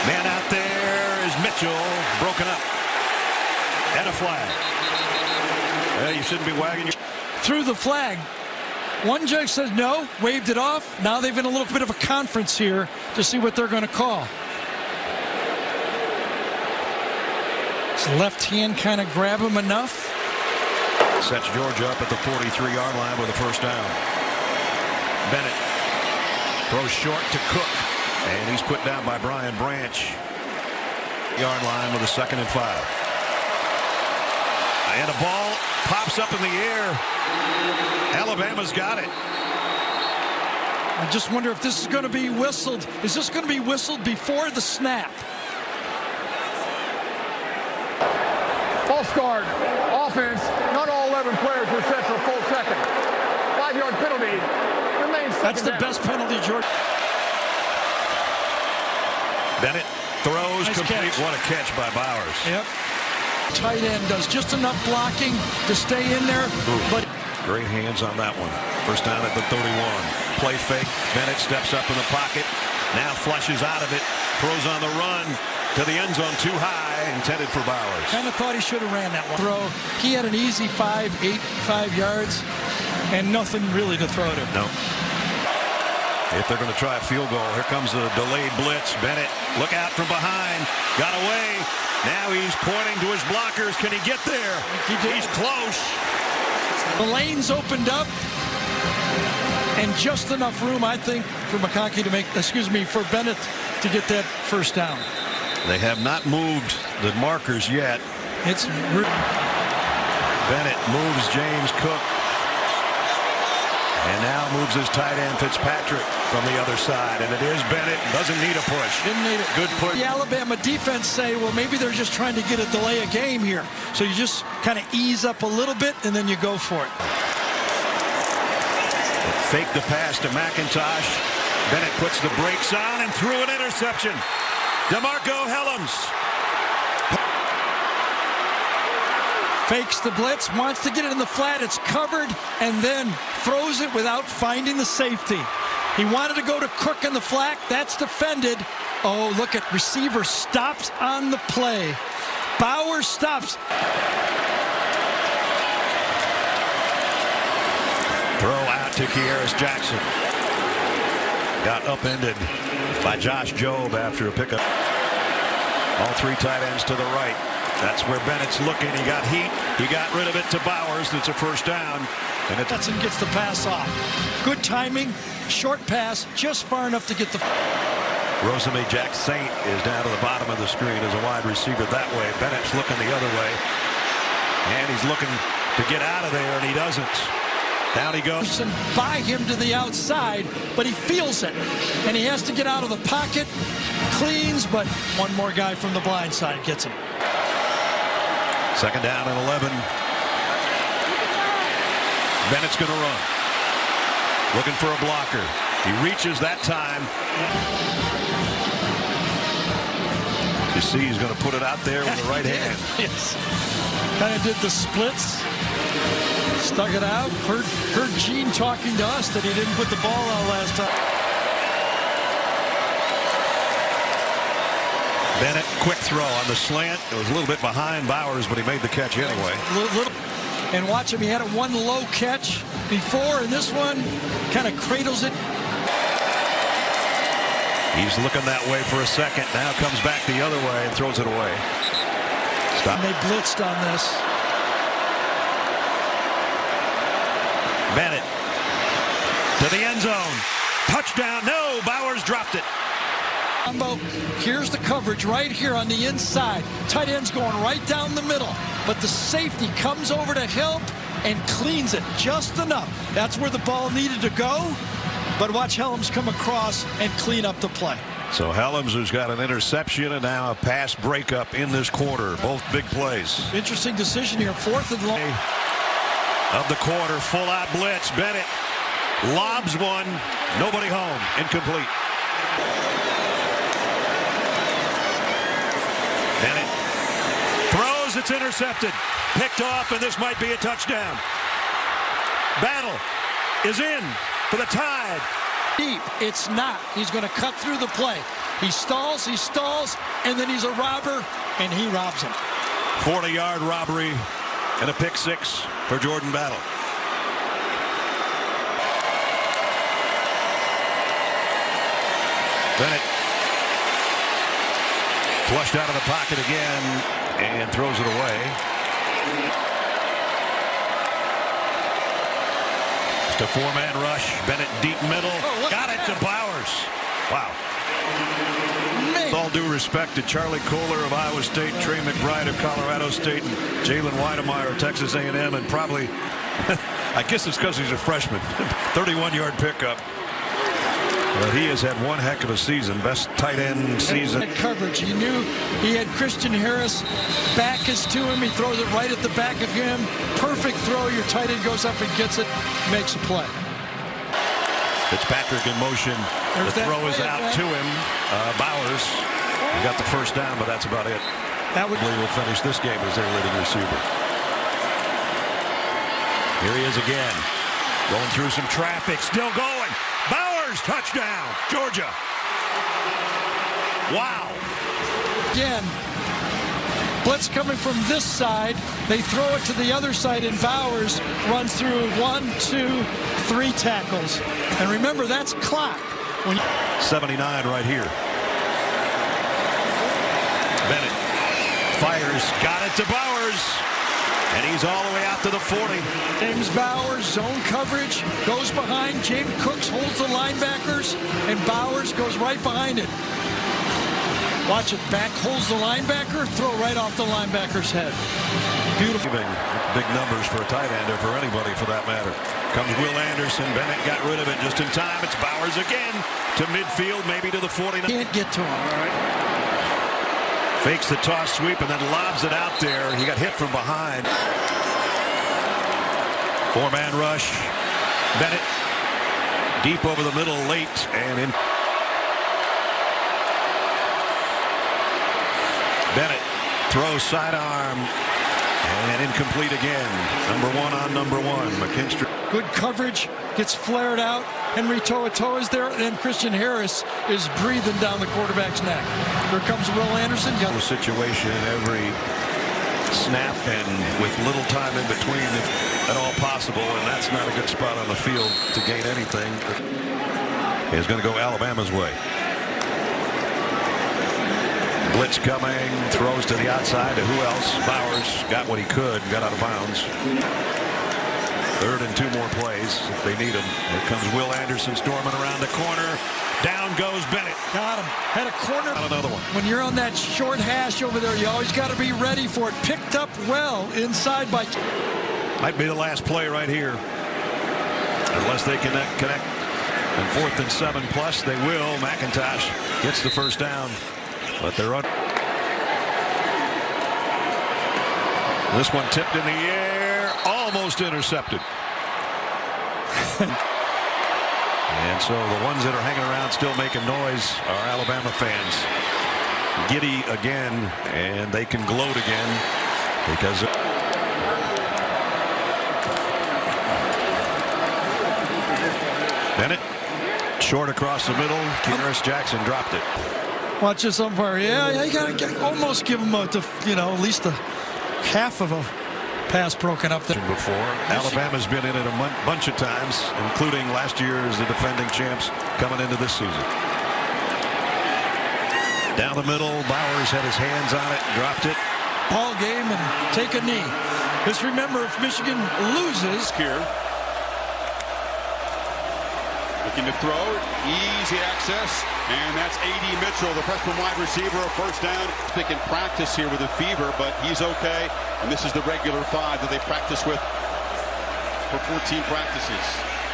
Man out there is Mitchell, broken up. And a flag. Well, you shouldn't be wagging your. Through the flag. One judge says no, waved it off. Now they've been a little bit of a conference here to see what they're going to call. Does left hand kind of grab him enough? Sets Georgia up at the 43-yard line with a first down. Bennett throws short to Cook, and he's put down by Brian Branch. Yard line with a 2nd and 5. And a ball pops up in the air. Alabama's got it. I just wonder if this is going to be whistled. Is this going to be whistled before the snap? False start. Offense. Not all 11 players were set for a full second. 5-yard penalty. Remains. That's the best penalty, George. Bennett throws nice complete. Catch. What a catch by Bowers. Yep. Tight end does just enough blocking to stay in there, but great hands on that one. First down at the 31. Play fake. Bennett steps up in the pocket. Now flushes out of it. Throws on the run to the end zone too high. Intended for Bowers. Kind of thought he should have ran that one. Throw. He had an easy 5 yards and nothing really to throw to. No. If they're going to try a field goal, here comes the delayed blitz. Bennett, look out from behind. Got away. Now he's pointing to his blockers. Can he get there? He's close. The lane's opened up, and just enough room, I think, for McConkey to make, for Bennett to get that first down. They have not moved the markers yet. It's Bennett moves James Cook. And now moves his tight end Fitzpatrick from the other side. And it is Bennett. Doesn't need a push. Didn't need it. Good push. The Alabama defense say, well, maybe they're just trying to get a delay a game here. So you just kind of ease up a little bit, and then you go for it. Fake the pass to McIntosh. Bennett puts the brakes on and threw an interception. DeMarco Helms. Fakes the blitz, wants to get it in the flat. It's covered, and then throws it without finding the safety. He wanted to go to Cook in the flat. That's defended. Oh, look at receiver stops on the play. Bowers stops. Throw out to Kearis Jackson. Got upended by Josh Jobe after a pickup. All three tight ends to the right. That's where Bennett's looking. He got heat. He got rid of it to Bowers. It's a first down. And Stetson gets the pass off. Good timing. Short pass. Just far enough to get the... Rosame Jack Saint is down to the bottom of the screen as a wide receiver that way. Bennett's looking the other way. And he's looking to get out of there, and he doesn't. Down he goes. By him to the outside, but he feels it. And he has to get out of the pocket. Cleans, but one more guy from the blind side gets him. Second down and 11. Bennett's going to run. Looking for a blocker. He reaches that time. You see he's going to put it out there with the right hand. Yes. Kind of did the splits. Stuck it out. Heard Gene talking to us that he didn't put the ball out last time. Bennett, quick throw on the slant. It was a little bit behind Bowers, but he made the catch anyway. And watch him. He had a one low catch before, and this one kind of cradles it. He's looking that way for a second. Now comes back the other way and throws it away. Stop. And they blitzed on this. Bennett to the end zone. Touchdown. No, Bowers dropped it. Here's the coverage right here on the inside. Tight end's going right down the middle, but the safety comes over to help and cleans it just enough. That's where the ball needed to go, but watch Helms come across and clean up the play. So Helms, who's got an interception and now a pass breakup in this quarter, both big plays. Interesting decision here, 4th and long. Of the quarter, full out blitz. Bennett lobs one, nobody home, incomplete. Bennett throws, it's intercepted, picked off, and this might be a touchdown. Battle is in for the Tide. Deep, it's not. He's going to cut through the play. He stalls, and then he's a robber, and he robs him. 40-yard robbery and a pick six for Jordan Battle. Bennett flushed out of the pocket again and throws it away. Just a four-man rush. Bennett deep middle. Got it to Bowers. Wow. With all due respect to Charlie Kohler of Iowa State, Trey McBride of Colorado State, and Jalen Weidemeyer of Texas A&M, and probably, I guess it's because he's a freshman, 31-yard pickup. But he has had one heck of a season, best tight end season. Coverage, he knew he had Christian Harris, back is to him, he throws it right at the back of him. Perfect throw, your tight end goes up and gets it, makes a play. Fitzpatrick in motion. The throw is out to him. Bowers, he got the first down, but that's about it. That will finish this game as their leading receiver. Here he is again, going through some traffic, still going. Bowers, touchdown, Georgia. Wow. Again, blitz coming from this side. They throw it to the other side, and Bowers runs through 1, 2, 3 tackles. And remember, that's clock. 79 right here. Bennett fires, got it to Bowers, and he's all the way out to the 40. James Bowers, zone coverage, goes behind. James Cooks holds the linebackers, and Bowers goes right behind it. Watch it, back holds the linebacker, throw right off the linebacker's head. Beautiful. Big numbers for a tight end, or for anybody for that matter. Comes Will Anderson. Bennett got rid of it just in time. It's Bowers again to midfield, maybe to the 49. Can't get to him. All right. Fakes the toss sweep and then lobs it out there. He got hit from behind. Four-man rush. Bennett deep over the middle late and in. Bennett throws sidearm and incomplete again. Number one on number one. McKinstry. Good coverage, gets flared out. Henry To'oto'o is there, and Christian Harris is breathing down the quarterback's neck. Here comes Will Anderson. Got a situation every snap and with little time in between if at all possible, and that's not a good spot on the field to gain anything. is going to go Alabama's way. Blitz coming, throws to the outside to who else? Bowers got what he could and got out of bounds. 3rd and 2 more plays if they need him. Here comes Will Anderson storming around the corner. Down goes Bennett. Got him. Had a corner. Got another one. When you're on that short hash over there, you always got to be ready for it. Picked up well inside by. Might be the last play right here. Unless they connect. And 4th and 7 plus, they will. McIntosh gets the first down. But they're on. This one tipped in the air, almost intercepted. And so the ones that are hanging around still making noise are Alabama fans. Giddy again, and they can gloat again because Bennett short across the middle. Kearis Jackson dropped it. Watch this umpire. Yeah, you got to almost give him at least a half of a pass broken up there. Before Alabama's been in it a bunch of times, including last year as the defending champs coming into this season. Down the middle, Bowers had his hands on it, dropped it. Ball game and take a knee. Just remember, if Michigan loses here. Looking to throw, easy access, and that's A.D. Mitchell, the freshman wide receiver, a first down. They can practice here with a fever, but he's okay. And this is the regular 5 that they practice with for 14 practices.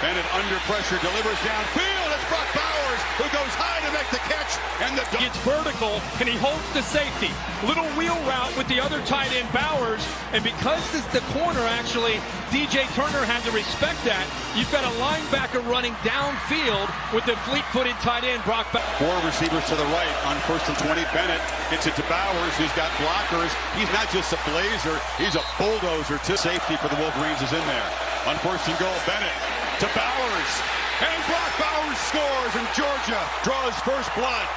Bennett under pressure, delivers downfield. It's Brock Bowers who goes high to make the catch, and the It's vertical, and he holds the safety. Little wheel route with the other tight end Bowers, and because this is the corner, actually, DJ Turner had to respect that. You've got a linebacker running downfield with the fleet-footed tight end Brock Bowers. 4 receivers to the right on 1st and 20. Bennett gets it to Bowers, who's got blockers. He's not just a blazer, he's a bulldozer. Safety for the Wolverines is in there. On 1st and goal, Bennett to Bowers. And Brock Bowers scores, and Georgia draws first blood.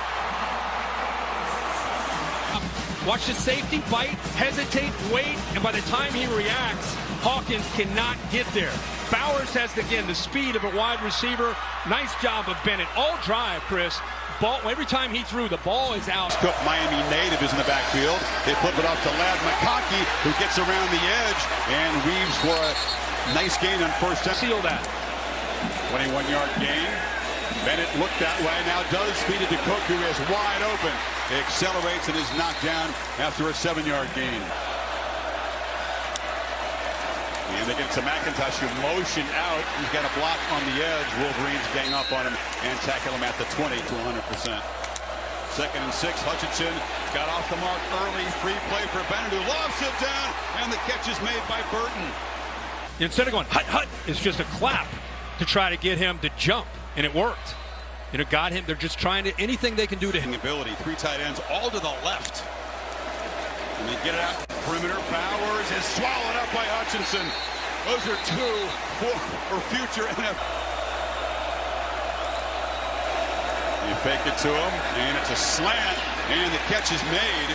Watch the safety bite, hesitate, wait, and by the time he reacts, Hawkins cannot get there. Bowers has, again, the speed of a wide receiver. Nice job of Bennett. All drive, Chris. Ball, every time he threw, the ball is out. Cook, Miami native, is in the backfield. They flip it off to Ladd McConkey, who gets around the edge and weaves for a nice gain on 1st down. Seal that. 21-yard gain. Bennett looked that way, now does feed it to Cook, who is wide open. He accelerates and is knocked down after a 7-yard gain. And they get to McIntosh, who motioned out. He's got a block on the edge. Wolverines gang up on him and tackle him at the 20 to 100%. 2nd and 6, Hutchinson got off the mark early. Free play for Bennett, who lofts it down, and the catch is made by Burton. Instead of going hut, it's just a clap to try to get him to jump, and it worked. And it got him. They're just trying to anything they can do to him. Ability, 3 tight ends, all to the left. And they get it out. Perimeter. Bowers is swallowed up by Hutchinson. Those are 2 for future NFL. You fake it to him, and it's a slant, and the catch is made.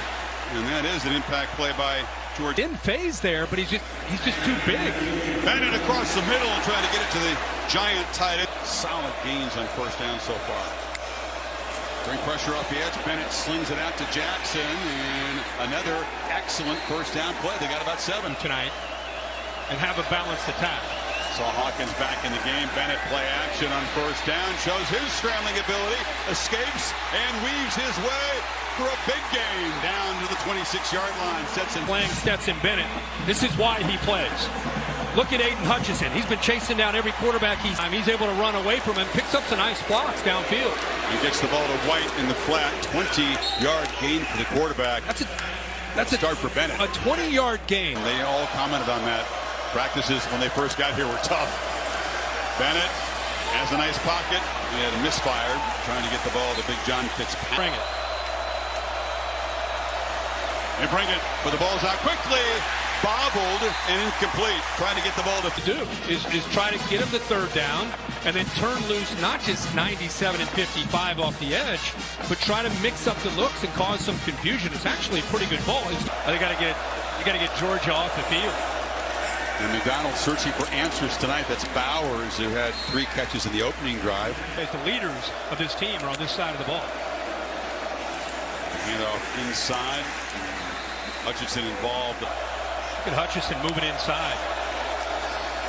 And that is an impact play by George. In phase there, but he's just too big. Bennett across the middle and trying to get it to the giant tight end. Solid gains on 1st down so far. Bring pressure off the edge. Bennett slings it out to Jackson, and another excellent 1st down play. They got about 7 tonight and have a balanced attack. Saw Hawkins back in the game. Bennett play action on 1st down. Shows his scrambling ability. Escapes and weaves his way for a big gain down to the 26-yard line. Stetson playing Stetson Bennett. This is why he plays. Look at Aiden Hutchinson. He's been chasing down every quarterback he's able to run away from him. Picks up some nice blocks downfield. He gets the ball to White in the flat. 20-yard gain for the quarterback. That's a start for Bennett. A 20-yard gain. They all commented on that. Practices when they first got here were tough. Bennett has a nice pocket. He had a misfire trying to get the ball to Big John Fitzpatrick. Bring it. They bring it, but the ball's out quickly. Bobbled and incomplete. Trying to get the ball to do is try to get him the 3rd down and then turn loose not just 97 and 55 off the edge, but try to mix up the looks and cause some confusion. It's actually a pretty good ball. You got to get Georgia off the field. And McDonald searching for answers tonight. That's Bowers, who had 3 catches in the opening drive. As the leaders of this team are on this side of the ball. Inside. Hutchinson involved. Look at Hutchinson moving inside.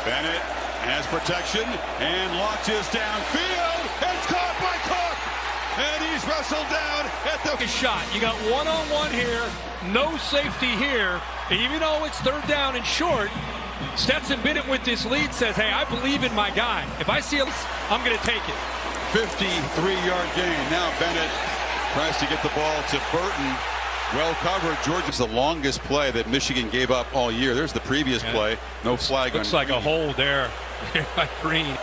Bennett has protection and launches downfield. It's caught by Cook. And he's wrestled down at the shot. You got one-on-one here. No safety here. And even though it's 3rd down and short, Stetson Bennett with this lead says, hey, I believe in my guy. If I see it, I'm going to take it. 53-yard gain. Now Bennett tries to get the ball to Burton. Well covered. Georgia's the longest play that Michigan gave up all year. There's the previous play. No flag on Looks like a hold there by Green.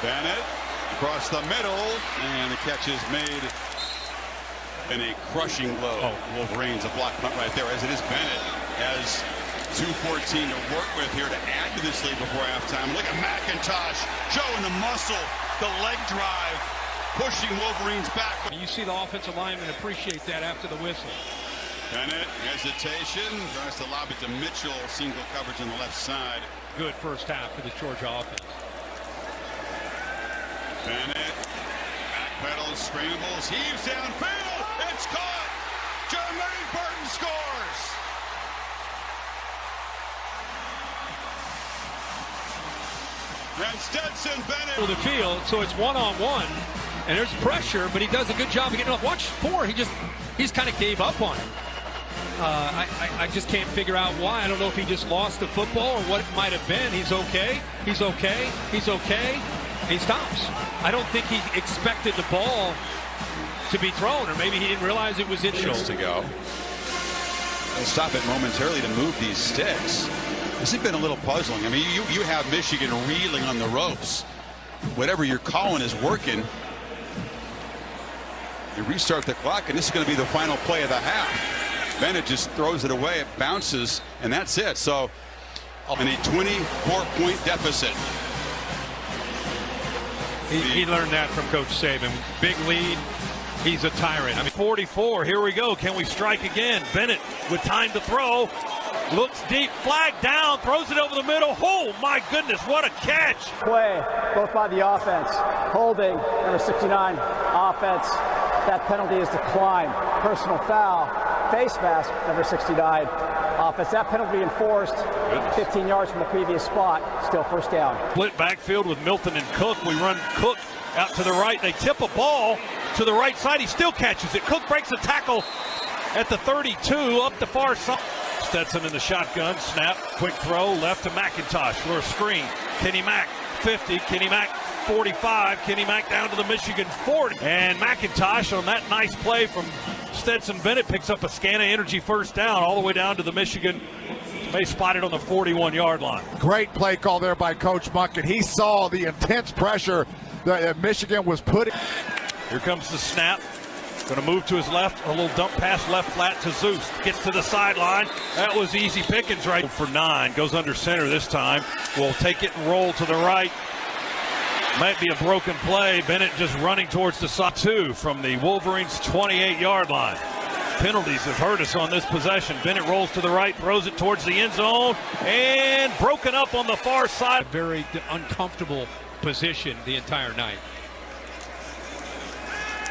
Bennett across the middle, and the catch is made in a crushing blow. Wolverines, a block punt right there, as it is. Bennett has 2:14 to work with here to add to this lead before halftime. Look at McIntosh showing the muscle, the leg drive, pushing Wolverines back. You see the offensive lineman appreciate that after the whistle. Bennett, hesitation, tries to lob it to Mitchell, single coverage on the left side. Good first half for the Georgia offense. Bennett, backpedals, scrambles, heaves downfield, it's caught! Jermaine Burton scores! And Stetson Bennett. The field, so it's one-on-one, and there's pressure, but he does a good job of getting off. Watch 4, he's kind of gave up on it. I just can't figure out why. I don't know if he just lost the football or what it might have been. He's okay. He's okay. He's okay. He stops. I don't think he expected the ball to be thrown, or maybe he didn't realize it was in shoulder. To go. They'll stop it momentarily to move these sticks. This has been a little puzzling. I mean, you have Michigan reeling on the ropes. Whatever you're calling is working. You restart the clock, and this is going to be the final play of the half. Bennett just throws it away, it bounces, and that's it. So, in a 24-point deficit. He learned that from Coach Saban. Big lead. He's a tyrant. I mean, 44. Here we go. Can we strike again? Bennett with time to throw. Looks deep. Flag down. Throws it over the middle. Oh, my goodness. What a catch. Play, both by the offense. Holding, number 69. Offense. That penalty is declined. Personal foul. Face mask, number 69. Offense. That penalty enforced. 15 yards from the previous spot. Still first down. Split backfield with Milton and Cook. We run Cook out to the right. They tip a ball to the right side. He still catches it. Cook breaks a tackle at the 32 up the far side. Stetson in the shotgun. Snap. Quick throw left to McIntosh for a screen. Kenny Mack 50. Kenny Mack 45. Kenny Mack down to the Michigan 40. And McIntosh on that nice play from Stetson Bennett picks up a scan of energy first down all the way down to the Michigan. They spotted on the 41-yard line. Great play call there by Coach Monk, and he saw the intense pressure that Michigan was putting. Here comes the snap. Going to move to his left. A little dump pass left flat to Zeus. Gets to the sideline. That was easy pickings right for 9. Goes under center this time. Will take it and roll to the right. Might be a broken play. Bennett just running towards the side 2 from the Wolverines' 28-yard line. Penalties have hurt us on this possession. Bennett rolls to the right, throws it towards the end zone, and broken up on the far side. Very uncomfortable position the entire night.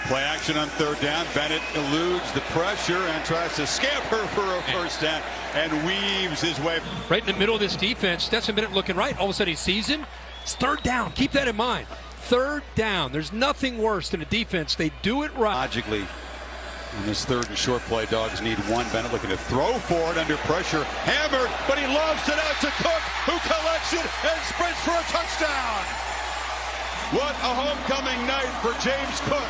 Play action on 3rd down. Bennett eludes the pressure and tries to scamper for a first down and weaves his way. Right in the middle of this defense, Stetson Bennett looking right. All of a sudden he sees him. It's 3rd down. Keep that in mind. 3rd down. There's nothing worse than a defense. They do it right. Logically, on this 3rd and short play, Dogs need 1. Bennett looking to throw for it under pressure. Hammered, but he lofts it out to Cook, who collects it and sprints for a touchdown. What a homecoming night for James Cook.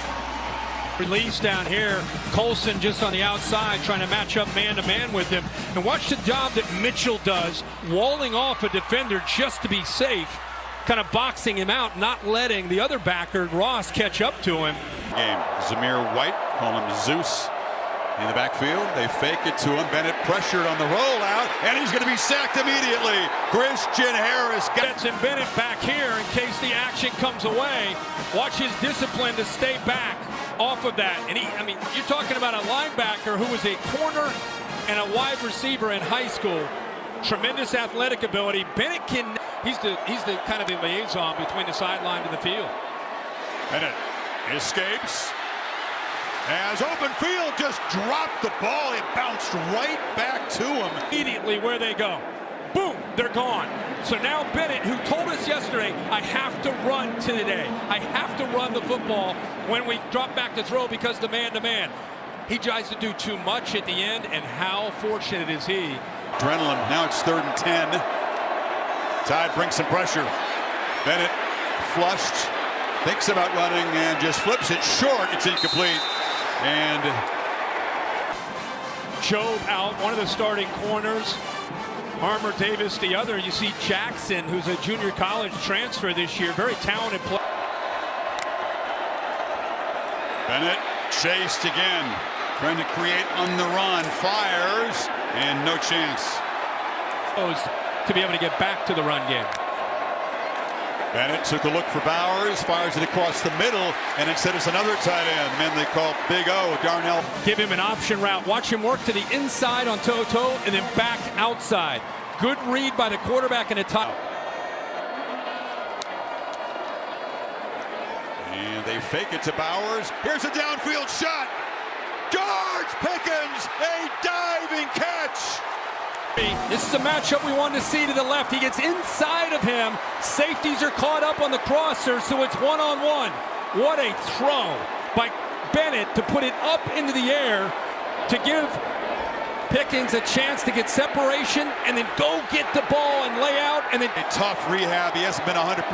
Release down here. Colson just on the outside trying to match up man-to-man with him. And watch the job that Mitchell does, walling off a defender just to be safe, kind of boxing him out, not letting the other backer, Ross, catch up to him. Game. Zamir White, call him Zeus, in the backfield. They fake it to him. Bennett pressured on the rollout, and he's going to be sacked immediately. Christian Harris gets him. Bennett back here in case the action comes away. Watch his discipline to stay back off of that. And I mean, you're talking about a linebacker who was a corner and a wide receiver in high school. tremendous athletic ability. Bennett he's the kind of the liaison between the sideline and the field. Bennett escapes. As open field, just dropped the ball. It bounced right back to him. Immediately where they go. Boom, they're gone. So now Bennett, who told us yesterday, I have to run today. I have to run the football when we drop back to throw because the man-to-man. He tries to do too much at the end, and how fortunate is he? Adrenaline, now it's 3rd and 10. Tide brings some pressure. Bennett flushed, thinks about running, and just flips it short. It's incomplete. And Job out, one of the starting corners. Armour Davis the other. You see Jackson, who's a junior college transfer this year, very talented player. Bennett chased again, trying to create on the run, fires, and no chance. To be able to get back to the run game. Bennett took a look for Bowers, fires it across the middle, and instead it's another tight end, man they call Big O, Darnell. Give him an option route. Watch him work to the inside on toe-to-toe and then back outside. Good read by the quarterback in the top. And they fake it to Bowers. Here's a downfield shot. George Pickens, a diving catch. This is a matchup we wanted to see to the left. He gets inside of him. Safeties are caught up on the crosser, so it's one-on-one. What a throw by Bennett to put it up into the air to give Pickens a chance to get separation and then go get the ball and lay out. And then a tough rehab. He hasn't been 100%,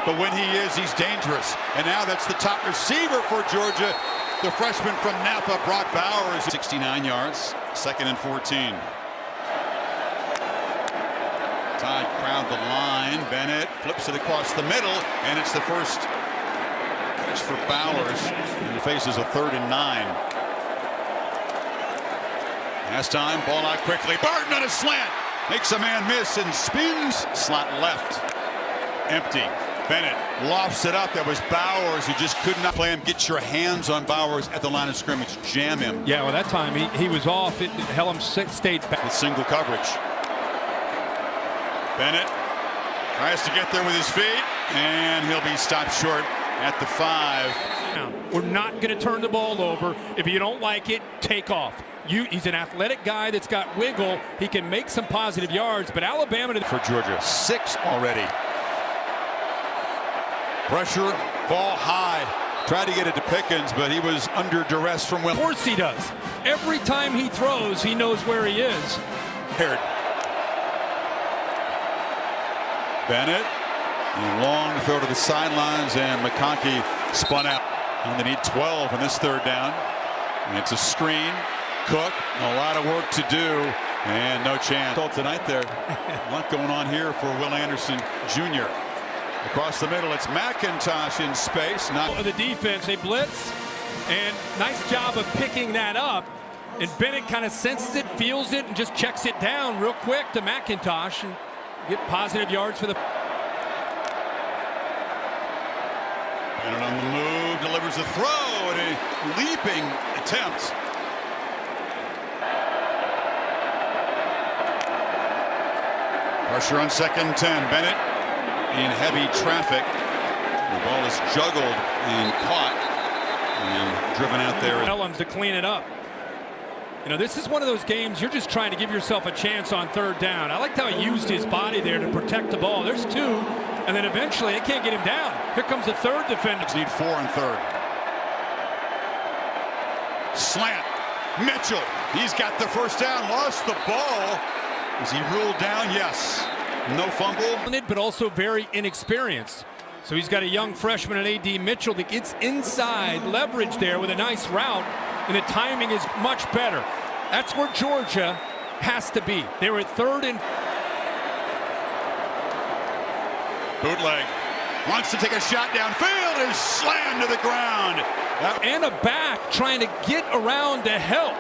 but when he is, he's dangerous. And now that's the top receiver for Georgia. The freshman from Napa, Brock Bowers, 69 yards, 2nd and 14. Tide crowd the line. Bennett flips it across the middle, and it's the first catch for Bowers. And he faces a 3rd and 9. Last time, ball out quickly. Barton on a slant. Makes a man miss and spins. Slot left. Empty. Bennett lofts it up. That was Bowers, who just could not play him. Get your hands on Bowers at the line of scrimmage. Jam him. Yeah, well, that time he was off. Helm stayed back. With single coverage. Bennett tries to get there with his feet, and he'll be stopped short at the 5. We're not going to turn the ball over. If you don't like it, take off. He's an athletic guy that's got wiggle. He can make some positive yards, but Alabama for Georgia, 6 already. Pressure, ball high. Tried to get it to Pickens, but he was under duress from Will. Of course he does. Every time he throws, he knows where he is. Paired. Bennett, a long throw to the sidelines, and McConkey spun out. And they need 12 in this 3rd down. And it's a screen. Cook, a lot of work to do, and no chance. Tonight there, a lot going on here for Will Anderson Jr. Across the middle, it's McIntosh in space. Not the defense, they blitz, and nice job of picking that up. And Bennett kind of senses it, feels it, and just checks it down real quick to McIntosh and get positive yards for the. Bennett on the move, delivers a throw, and a leaping attempt. Pressure on 2nd and 10. Bennett in heavy traffic. The ball is juggled and caught and driven out there. Elms to clean it up. You know, this is one of those games you're just trying to give yourself a chance on 3rd down. I liked how he used his body there to protect the ball. There's 2, and then eventually they can't get him down. Here comes the 3rd defender. Need 4 and 3rd. Slant. Mitchell. He's got the 1st down. Lost the ball. Is he ruled down? Yes. No fumble. But also very inexperienced. So he's got a young freshman at A.D. Mitchell that gets inside leverage there with a nice route, and the timing is much better. That's where Georgia has to be. They were at 3rd and. Bootleg. Wants to take a shot downfield, is slammed to the ground. And a back trying to get around to help.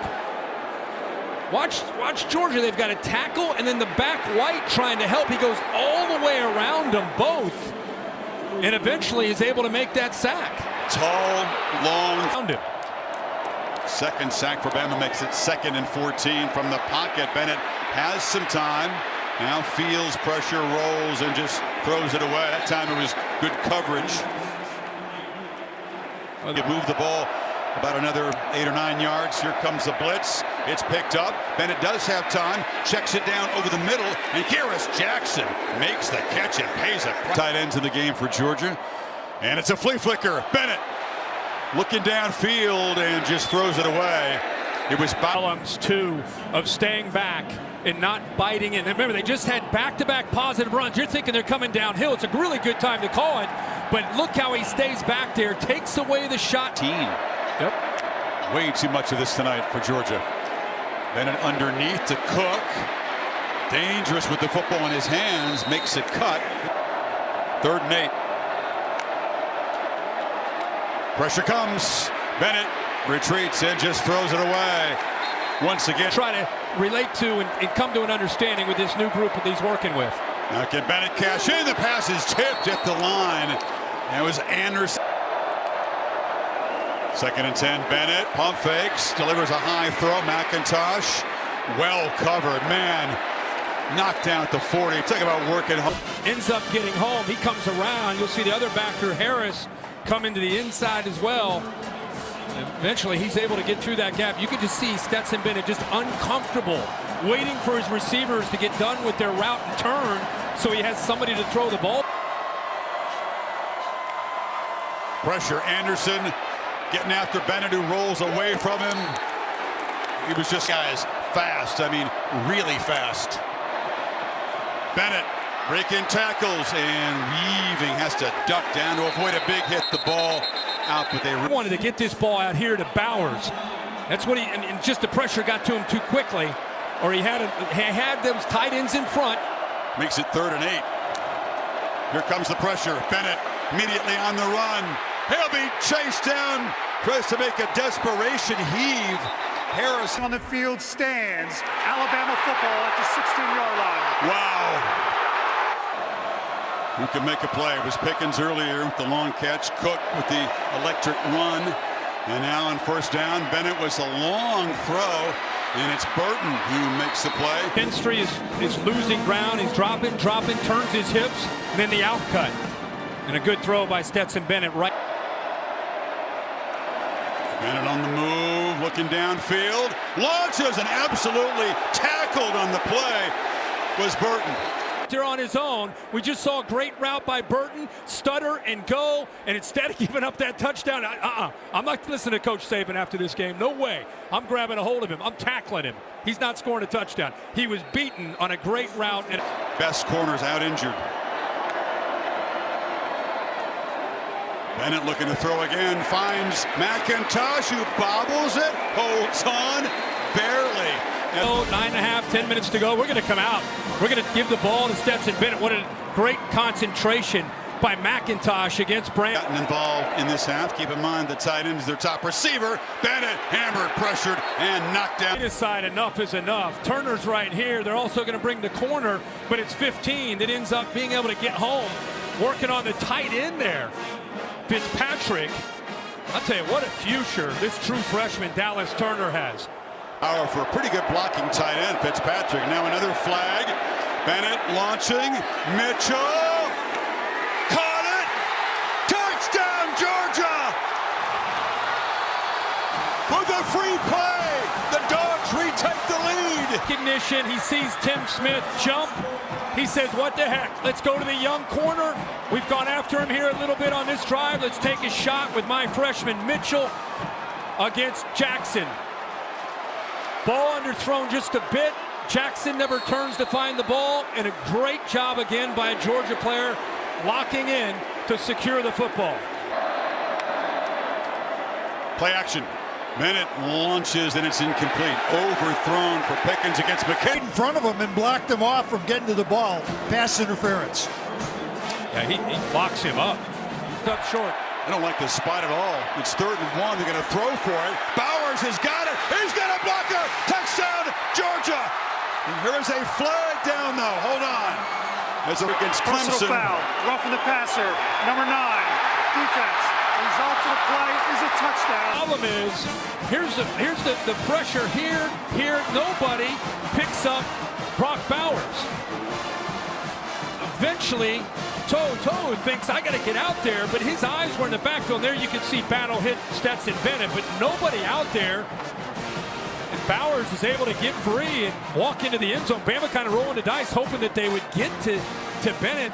Watch Georgia. They've got a tackle and then the back white trying to help. He goes all the way around them both and eventually is able to make that sack. Tall, long. Found him. 2nd sack for Bama makes it 2nd and 14 from the pocket. Bennett has some time. Now feels pressure, rolls, and just throws it away. That time it was good coverage. They move the ball about another 8 or 9 yards. Here comes the blitz. It's picked up. Bennett does have time. Checks it down over the middle. And Harris Jackson makes the catch and pays it. Tight ends in the game for Georgia. And it's a flea flicker. Bennett looking downfield and just throws it away. It was Columns too of staying back and not biting in. And remember, they just had back-to-back positive runs. You're thinking they're coming downhill. It's a really good time to call it. But look how he stays back there, takes away the shot. Yep. Way too much of this tonight for Georgia. Bennett underneath to Cook. Dangerous with the football in his hands. Makes a cut. 3rd and 8. Pressure comes. Bennett retreats and just throws it away. Once again. Try to relate to and come to an understanding with this new group that he's working with. Now can Bennett cash in? The pass is tipped at the line. That was Anderson. 2nd and 10. Bennett pump fakes, delivers a high throw. McIntosh, well covered. Man, knocked down at the 40. Talk about working home. Ends up getting home. He comes around. You'll see the other backer, Harris, come into the inside as well. Eventually, he's able to get through that gap. You can just see Stetson Bennett just uncomfortable, waiting for his receivers to get done with their route and turn so he has somebody to throw the ball. Pressure, Anderson getting after Bennett, who rolls away from him. He was just, guys, fast. I mean, really fast. Bennett breaking tackles and weaving, has to duck down to avoid a big hit. The ball out, but they wanted to get this ball out here to Bowers. That's what and just the pressure got to him too quickly, or he had those tight ends in front. Makes it 3rd and 8. Here comes the pressure. Bennett immediately on the run. He'll be chased down. Tries to make a desperation heave. Harris on the field stands. Alabama football at the 16-yard line. Wow. Who can make a play? It was Pickens earlier with the long catch. Cook with the electric run. And now on 1st down, Bennett was a long throw. And it's Burton who makes the play. Pinstree is losing ground. He's dropping, turns his hips, and then the out cut. And a good throw by Stetson Bennett right. Bennett on the move, looking downfield. Launches and absolutely tackled on the play was Burton. There on his own. We just saw a great route by Burton, stutter and go, and instead of giving up that touchdown, I'm not listening to Coach Saban after this game. No way. I'm grabbing a hold of him. I'm tackling him. He's not scoring a touchdown. He was beaten on a great route. And best corners out injured. Bennett looking to throw again, finds McIntosh, who bobbles it, holds on, barely. 9.5, 10 minutes to go. We're going to come out. We're going to give the ball to Stetson Bennett. What a great concentration by McIntosh against Brand. Gotten involved in this half. Keep in mind the tight end is their top receiver. Bennett hammered, pressured, and knocked down. This side, enough is enough. Turner's right here. They're also going to bring the corner, but it's 15 that ends up being able to get home. Working on the tight end there. Fitzpatrick, I'll tell you what a future this true freshman Dallas Turner has. Power for a pretty good blocking tight end, Fitzpatrick. Now another flag. Bennett launching. Mitchell. Caught it. Touchdown, Georgia. With a free play. The Dogs retake the lead. Recognition. He sees Tim Smith jump. He says, what the heck? Let's go to the young corner. We've gone after him here a little bit on this drive. Let's take a shot with my freshman Mitchell against Jackson. Ball underthrown just a bit. Jackson never turns to find the ball, and a great job again by a Georgia player locking in to secure the football. Play action. Bennett launches and it's incomplete. Overthrown for Pickens against McKay. In front of him and blocked him off from getting to the ball. Pass interference. Yeah, he locks him up. He's up short. I don't like this spot at all. It's 3rd and 1. They're going to throw for it. Bowers has got it. He's got a blocker. Touchdown, Georgia. And here is a flag down, though. Hold on. As against Clemson. Personal foul. Roughing the passer. Number 9. Defense. Result of the play is a touchdown. Problem is, here's the pressure here. Nobody picks up Brock Bowers. eventually, Toe thinks, I got to get out there, but his eyes were in the backfield. There you can see Battle hit Stetson Bennett, but nobody out there. And Bowers is able to get free and walk into the end zone. Bama kind of rolling the dice, hoping that they would get to Bennett.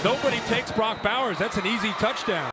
Nobody takes Brock Bowers. That's an easy touchdown.